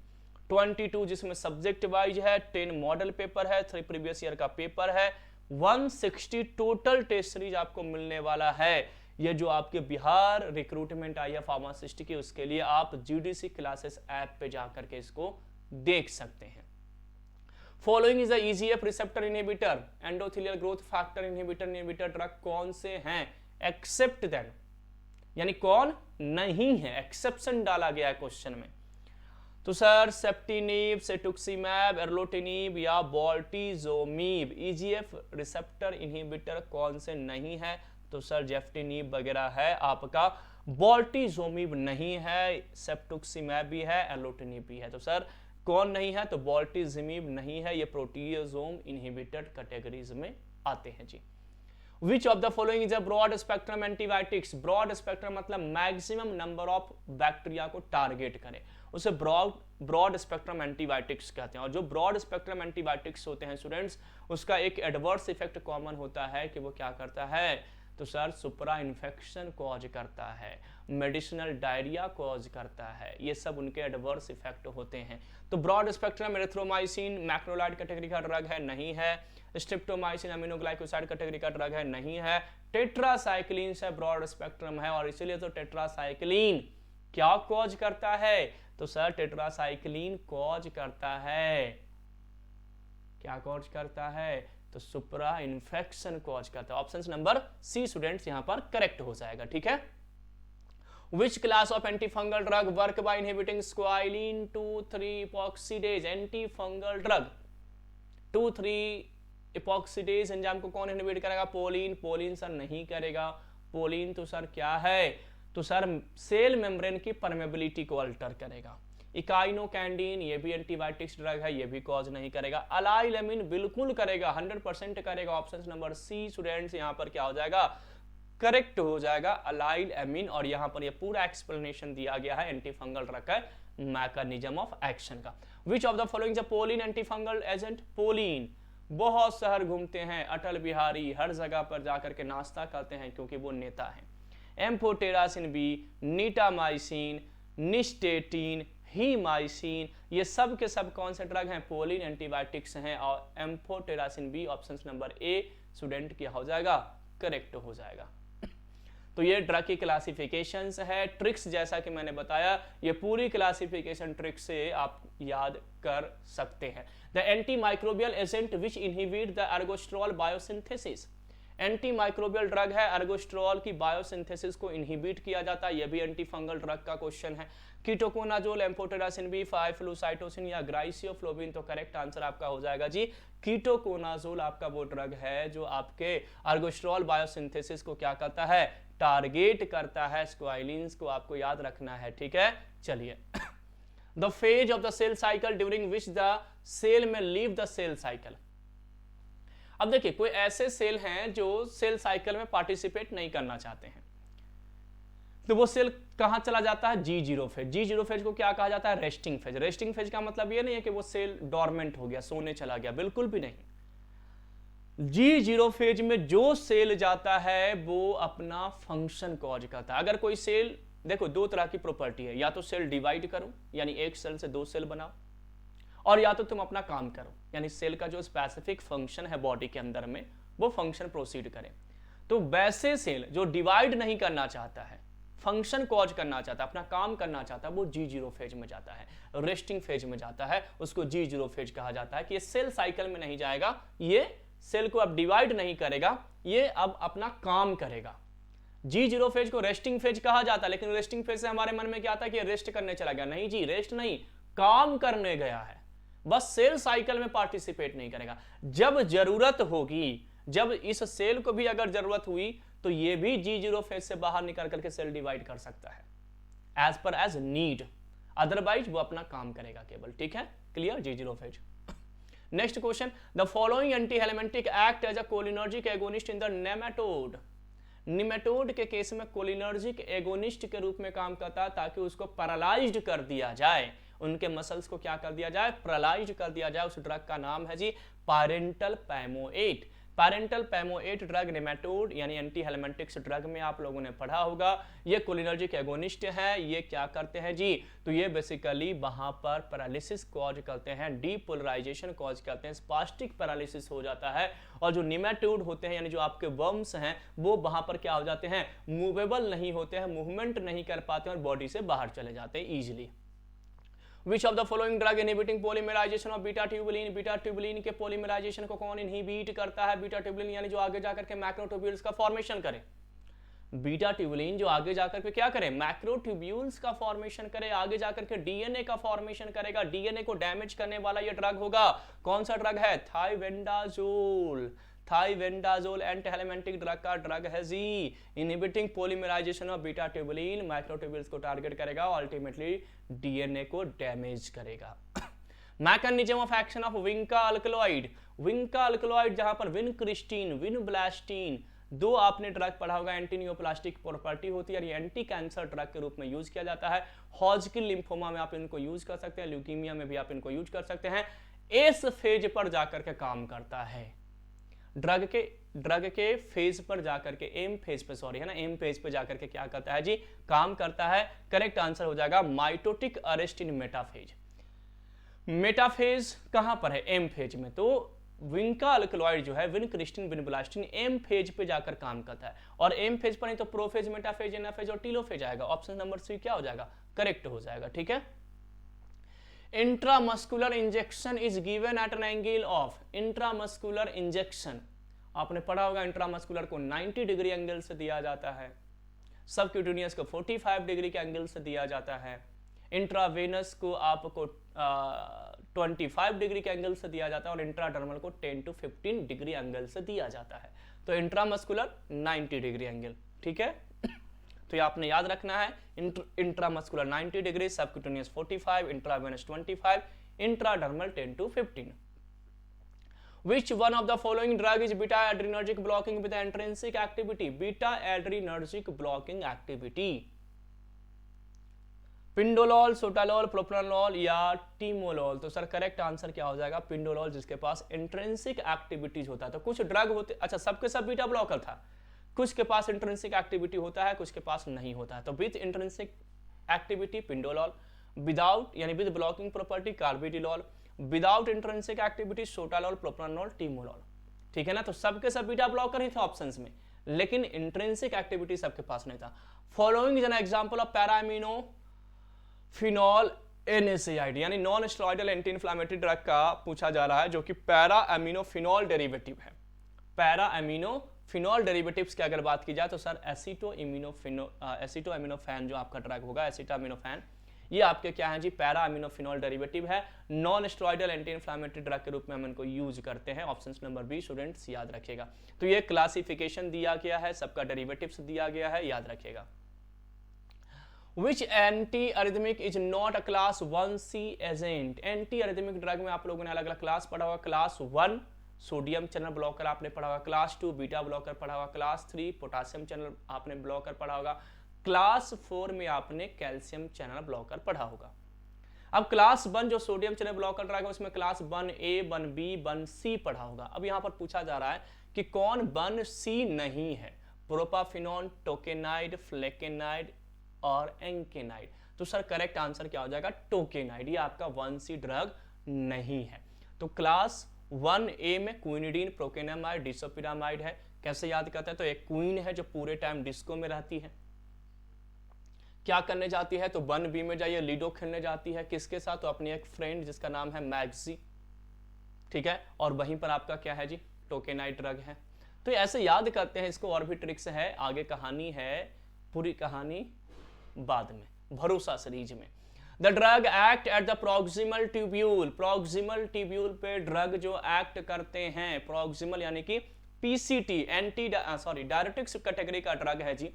22 जिसमें सब्जेक्ट वाइज है, 10 मॉडल पेपर है, 3 प्रीवियस ईयर का पेपर है, 160 टोटल टेस्ट सीरीज आपको मिलने वाला है। ये जो आपके बिहार रिक्रूटमेंट आई है फार्मासिस्ट की, उसके लिए आप जीडीसी क्लासेस ऐप पे जाकर के इसको देख सकते हैं। Following is the EGF receptor inhibitor, endothelial growth factor inhibitor drug कौन से हैं? एक्सेप्ट देन, यानी कौन नहीं है, एक्सेप्शन डाला गया है क्वेश्चन में। तो सर सेप्टिनिब, सेटुक्सिमैब, एर्लोटिनिब या बोल्टिजोमिब EGF रिसेप्टर इनहिबिटर कौन से नहीं है? तो सर जेफ्टिनिब वगैरह है आपका, बोल्टिजोमिब नहीं है, सेप्टुक्सिमैब भी है, एर्लोटिनिब भी है। तो सर कौन नहीं है? तो बोल्टिजोमिब नहीं है, ये प्रोटियोसोम इनहिबिटेड कैटेगरीज में आते हैं जी। Which of the following is a broad spectrum antibiotics? Broad spectrum मतलब मैक्सिमम नंबर ऑफ बैक्टीरिया को टारगेट करे, उसे ब्रॉड स्पेक्ट्रम एंटीबायोटिक्स कहते हैं। और जो ब्रॉड स्पेक्ट्रम एंटीबायोटिक्स होते हैं स्टूडेंट्स, उसका एक एडवर्स इफेक्ट कॉमन होता है कि वो क्या करता है? तो सर सुपरा इन्फेक्शन कॉज करता है, मेडिसिनल डायरिया कॉज करता है, ये सब उनके एडवर्स इफेक्ट होते हैं। तो broad spectrum erythromycin macrolide category का ड्रग है, नहीं है। स्ट्रिप्टोमाइसिन अमीनोग्लाइकोसाइड कैटेगरी का ड्रग है, नहीं है। टेट्रासाइक्लिन से ब्रॉड स्पेक्ट्रम है, और इसीलिए तो टेट्रासाइक्लिन क्या कॉज करता है? तो सर टेट्रासाइक्लिन कॉज करता है, क्या कॉज करता है? तो सुपरा इन्फेक्शन कॉज करता है। ऑप्शन नंबर सी स्टूडेंट्स यहां पर करेक्ट हो जाएगा, ठीक है। Which class of antifungal drug work by inhibiting squalene 2,3-epoxidase? Antifungal drug 2,3-epoxidase enzyme को कौन इनहिबिट करेगा? पोलिन। पोलिन सर नहीं करेगा। पोलिन तो सर क्या है? तो सर सेल मेम्ब्रेन की परमेबिलिटी को अल्टर करेगा। इकाइनोकैंडिन ये भी एंटीबायोटिक्स ड्रग है, ये भी कॉज नहीं करेगा। अलाइलएमिन बिल्कुल करेगा, 100% करेगा। ऑप्शन नंबर सी स्टूडेंट्स यहां पर क्या हो जाएगा? करेक्ट हो जाएगा, अलाइलएमिन। और यहां पर ये पूरा एक्सप्लेनेशन दिया गया है एंटीफंगल ड्रग का मैकेनिज्म ऑफ एक्शन का। विच of the following is a pollen antifungal agent? Pollen बहुत शहर घूमते हैं, अटल बिहारी हर जगह पर जाकर के नाश्ता करते हैं क्योंकि वो नेता हैं। एम्फोटेरासिन बी, नीटामाइसिन, निस्टेटिन, हीमाइसिन, ये सब के सब कौन से ड्रग हैं? पोलिन एंटीबायोटिक्स हैं। और amphotericin B option number A student क्या हो जाएगा? करेक्ट हो जाएगा। तो ये ड्रग की क्लासिफिकेशंस है, ट्रिक्स जैसा कि मैंने बताया, ये पूरी क्लासिफिकेशन ट्रिक से आप याद कर सकते हैं। The anti microbial agent which inhibit the एर्गोस्ट्रॉल biosynthesis, anti microbial drug है, एर्गोस्ट्रॉल की बायोसिंथेसिस को इनहिबिट किया जाता है, यह भी एंटीफंगल ड्रग का क्वेश्चन है। कीटोकोनाजोल, एम्फोटेरासिन बी, 5-फ्लूसाइटोसिन या ग्राइसियोफ्लोविन, तो करेक्ट आंसर आपका हो जाएगा जी कीटोकोनाजोल। आपका वो ड्रग है जो आपके एर्गोस्ट्रॉल बायोसिंथेसिस को क्या करता है? टारगेट करता है। स्क्वाइलिन्स को आपको याद रखना है, ठीक है। चलिए the phase of the cell cycle during which the cell may leave the cell cycle. अब देखिए कोई ऐसे सेल हैं जो सेल साइकिल में पार्टिसिपेट नहीं करना चाहते हैं, तो वो सेल कहां चला जाता है? G0 phase. G0 फेज को क्या कहा जाता है? Resting phase. रेस्टिंग फेज का मतलब ये नहीं है कि वो सेल डोरमेंट हो गया, सोने चला गया, बिल्कुल भी नहीं। G0 फेज में जो सेल जाता है वो अपना फंक्शन कॉज करता है। अगर कोई सेल, देखो दो तरह की प्रॉपर्टी है, या तो सेल डिवाइड करो यानी एक सेल से दो सेल बनाओ, और या तो तुम अपना काम करो यानी सेल का जो स्पेसिफिक फंक्शन है बॉडी के अंदर में वो फंक्शन प्रोसीड करे। तो वैसे सेल जो डिवाइड नहीं करना चाहता है, फंक्शन कॉज करना चाहता है, अपना काम करना चाहता है, वो G0 फेज में जाता है, रेस्टिंग फेज में जाता है, उसको G0 फेज कहा जाता है कि ये सेल साइकिल में नहीं जाएगा, ये सेल को अब डिवाइड नहीं करेगा, ये अब अपना काम करेगा। G0 फेज को रेस्टिंग फेज कहा जाता है, लेकिन रेस्टिंग फेज से हमारे मन में क्या आता है कि रेस्ट करने चला गया। नहीं जी, रेस्ट नहीं, काम करने गया है, बस सेल साइकिल में पार्टिसिपेट नहीं करेगा। जब जरूरत होगी, जब इस सेल को भी अगर जरूरत हुई तो ये भी G0 फेज से बाहर निकल करके सेल डिवाइड कर सकता है as per as need, otherwise वो अपना काम करेगा केवल, ठीक है। Clear? G0 phase. Next question, the following anthelmintic act as a cholinergic agonist in the nematode. Nematode के केस में कोलिनर्जिक एगोनिस्ट के रूप में काम करता है ताकि उसको पैरालाइज्ड कर दिया जाए, उनके मसल्स को क्या कर दिया जाए? पैरालाइज्ड कर दिया जाए। उस ड्रग का नाम है जी पायरेंटल पैमोएट। पैरेंटल पैमोएट ड्रग नेमेटोड यानी एंटी हेलमेंटिक्स ड्रग में आप लोगों ने पढ़ा होगा। ये कोलिनर्जिक एगोनिस्ट है। ये क्या करते हैं जी, तो ये बेसिकली वहां पर पैरालिसिस कॉज करते हैं, डीपोलराइजेशन कॉज करते हैं, स्पास्टिक पैरालिसिस हो जाता है। और जो निमेटोड होते हैं यानी जो आपके वर्म्स हैं वो वहां पर क्या हो जाते हैं, मूवेबल नहीं होते हैं, मूवमेंट नहीं कर पाते हैं और बॉडी से बाहर चले जाते हैं easily. Which of the following drug inhibiting polymerization of beta tubulin, beta tubulin के पोलीमराइजेशन को कौन इनहिबिट करता है, बीटा ट्यूबुलिन यानी जो आगे जाकर के मैक्रोट्यूब्यूल्स का फॉर्मेशन करे। बीटा ट्यूबुलिन जो आगे जाकर के क्या करे, मैक्रोट्यूब्यूल्स का फॉर्मेशन करे, आगे जाकर के डीएनए का फॉर्मेशन करेगा, डीएनए को डैमेज करने वाला ये ड्रग होगा। कौन सा ड्रग है, thiabendazole. Thiabendazole anti helminthic drug का ड्रग है जी, inhibiting polymerisation of beta tubulin, microtubules को टारगेट करेगा, अल्टीमेटली डीएनए को डैमेज करेगा। Mechanism of action of vinca alkaloid, vinca alkaloid जहां पर विनक्रिस्टीन, विनब्लास्टीन दो आपने ड्रग पढ़ा होगा, एंटी न्यूप्लास्टिक प्रॉपर्टी होती है, एंटी कैंसर ड्रग के रूप में यूज किया जाता है। हॉजकिन लिम्फोमा में आप इनको यूज कर सकते हैं, ल्यूकीमिया में भी आप इनको यूज कर सकते हैं। एस फेज पर जाकर के काम करता है, ड्रग के फेज पर जाकर के, एम फेज पे सॉरी है ना, एम फेज पे जाकर के क्या करता है जी, काम करता है। करेक्ट आंसर हो जाएगा माइटोटिक अरेस्ट इन मेटाफेज। मेटाफेज कहां पर है, एम फेज में। तो विंका अल्कलॉइड जो है, विनक्रिस्टीन, विनब्लास्टीन एम फेज पे जाकर काम करता है। और एम फेज पर नहीं तो प्रोफेज, मेटाफेज, एनाफेज और टीलोफेज आएगा। ऑप्शन नंबर सी क्या हो जाएगा, करेक्ट हो जाएगा। ठीक है। Intramuscular injection is given at an angle of, intramuscular injection आपने पढ़ा होगा, इंट्रामस्कुलर को 90 डिग्री एंगल से दिया जाता है, सबक्यूटेनियस को 45 डिग्री के एंगल से दिया जाता है, इंट्रावेनस को आपको 25 डिग्री के एंगल से दिया जाता है और इंट्राडर्मल को 10 to 15 डिग्री एंगल से दिया जाता है। तो इंट्रामस्कुलर 90 डिग्री एंगल। ठीक है, तो ये आपने याद रखना है, intramuscular 90 degree, subcutaneous 45, intravenous 25, intradermal 10 to 15। Which one of the following drug is beta adrenergic blocking with intrinsic activity? Beta adrenergic blocking activity. Pindolol, sotalol, propranolol या टीमोलॉल। तो सर करेक्ट आंसर क्या हो जाएगा, पिंडोलॉल, जिसके पास इंट्रिंसिक एक्टिविटीज होता है। तो कुछ ड्रग होते, अच्छा सबके सब बीटा ब्लॉकर था, कुछ के पास इंट्रिंसिक एक्टिविटी होता है, कुछ के पास नहीं होता है। तो with intrinsic activity pindolol, without यानी with blocking property carvedilol, without intrinsic activity sotalol, propranolol, timolol. ठीक है ना, तो सबके सब बीटा ब्लॉकर ही थे ऑप्शंस में, लेकिन इंट्रिंसिक एक्टिविटी सबके पास नहीं था। Following is an example of para amino phenol NSAID यानी non steroidal anti inflammatory drug का पूछा जा रहा है, जो कि पैरा अमीनो फिनॉल डेरिवेटिव है। पैरा अमीनो फिनॉल डेरिवेटिव्स की अगर बात की जाए तो सर एसिटोएमिनोफैन जो आपका ड्रग होगा, एसिटामिनोफैन, ये आपके क्या है जी, पैरा अमीनो फिनॉल डेरिवेटिव है। Non steroidal anti inflammatory drug के रूप में हम इनको यूज करते हैं। ऑप्शन नंबर बी स्टूडेंट्स याद रखेगा। तो ये क्लासिफिकेशन दिया गया है, सबका डेरिवेटिव्स दिया गया है, याद रखेगा। Which anti-arrhythmic is not a class 1C agent? Anti-arrhythmic drug में आप लोगों ने अलग अलग क्लास पढ़ा होगा। क्लास 1 सोडियम चैनल ब्लॉकर आपने पढ़ा होगा, क्लास 2 बीटा ब्लॉकर पढ़ा होगा, क्लास 3 पोटासियम चैनल आपने ब्लॉकर पढ़ा होगा, क्लास 4 में आपने कैल्शियम चैनल ब्लॉकर पढ़ा होगा। अब क्लास 1 जो सोडियम चैनल ब्लॉकर ड्रग है उसमें क्लास 1A, 1B, 1C पढ़ा होगा। अब यहाँ पर पूछा जा रहा है कि कौन 1C नहीं है, प्रोपाफिनॉन, टोकेनाइड, फ्लेकेनाइड और एंकेनाइड। तो सर करेक्ट आंसर क्या हो जाएगा, टोकेनाइड, ये आपका 1C ड्रग नहीं है। तो क्लास 1A में क्विनिडीन, प्रोकेनामाइड, डिसोपिरामाइड है। कैसे याद करते हैं, तो एक क्वीन है जो पूरे टाइम डिस्को में रहती है, क्या करने जाती है, तो 1B में जाइए लीडो खेलने जाती है, किसके साथ, तो अपनी एक फ्रेंड जिसका नाम है मैग्जी। ठीक है, और वहीं पर आपका क्या है जी, टोकेनाइड ड्रग है। तो ऐसे याद करते हैं इसको, और भी ट्रिक्स है, आगे कहानी है, पूरी कहानी बाद में, भरोसा सीरीज में। The drug act at the proximal tubule, proximal tubule पे ड्रग जो एक्ट करते हैं, प्रॉक्सिमल यानी कि PCT डायरेटिक्स कैटेगरी का ड्रग है जी,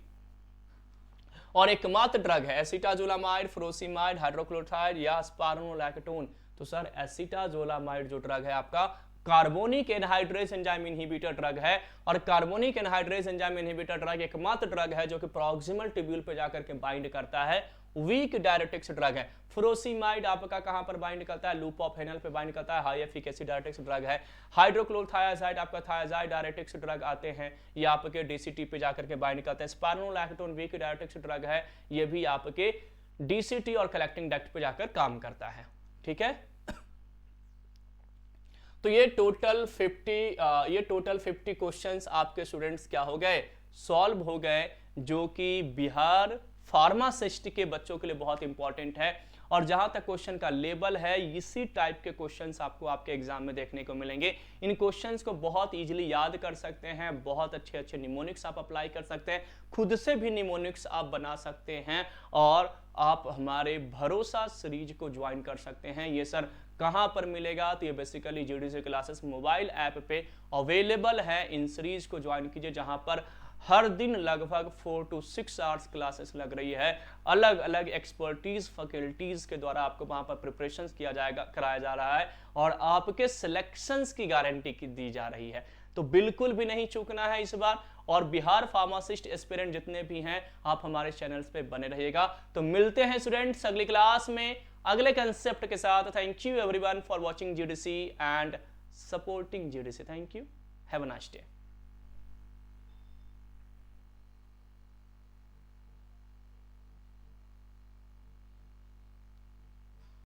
और एकमात्र ड्रग है एसिटाजोलामाइड, फ्रोसिमाइड, हाइड्रोक्लोराइड या स्पारोलैक्टोन। तो सर एसिटाजोलामाइड जो ड्रग है आपका carbonic anhydrase enzyme inhibitor drug है, और carbonic anhydrase enzyme inhibitor drug एकमात्र ड्रग है जो कि प्रॉक्सिमल ट्यूब्यूल पे जाकर के बाइंड करता है, वीक डायरेक्टिक्स ड्रग है। फ्रोसीमाइड आपका कहां पर बाइंड करता है, लूप ऑफ हेनल पे बाइंड करता है, हाई एफिकेसी डायरेक्टिक्स ड्रग है। हाइड्रोक्लोरोथायाजाइड आपका थायाजाइड डायरेक्टिक्स ड्रग आते हैं, ये आपके डीसीटी पे जाकर के बाइंड करते हैं। स्पाइरोलैक्टोन वीक डायरेक्टिक्स ड्रग है, ये भी आपके डीसीटी और कलेक्टिंग डक्ट पे जाकर काम करता है। ठीक है, तो ये टोटल 50 क्वेश्चंस आपके स्टूडेंट्स क्या हो गए, सॉल्व हो गए, जो कि बिहार फार्मासिस्ट के बच्चों के लिए बहुत इंपॉर्टेंट है। और जहां तक क्वेश्चन का लेवल है, इसी टाइप के क्वेश्चंस आपको आपके एग्जाम में देखने को मिलेंगे। इन क्वेश्चंस को बहुत इजीली याद कर सकते हैं, बहुत अच्छे अच्छे निमोनिक्स आप अप्लाई कर सकते हैं, खुद से भी निमोनिक्स आप बना सकते हैं, और आप हमारे भरोसा सीरीज को ज्वाइन कर सकते हैं। ये सर कहां पर मिलेगा, तो ये basically GDC classes mobile app पे अवेलेबल है। इन सीरीज को ज्वाइन कीजिए, जहां पर हर दिन लगभग 4 to 6 आवर्स क्लासेस लग रही है, अलग अलग एक्सपर्टीज फैकल्टीज के द्वारा आपको वहां पर प्रिपरेशंस कराया जा रहा है, और आपके सिलेक्शंस की गारंटी दी जा रही है। तो बिल्कुल भी नहीं चूकना है इस बार। और बिहार फार्मासिस्ट एस्पिरेंट जितने भी हैं, आप हमारे चैनल्स पे बने रहिएगा। तो मिलते हैं स्टूडेंट्स अगली क्लास में अगले कंसेप्ट के साथ। Thank you everyone for watching GDC and supporting GDC. Thank you, have a nice day.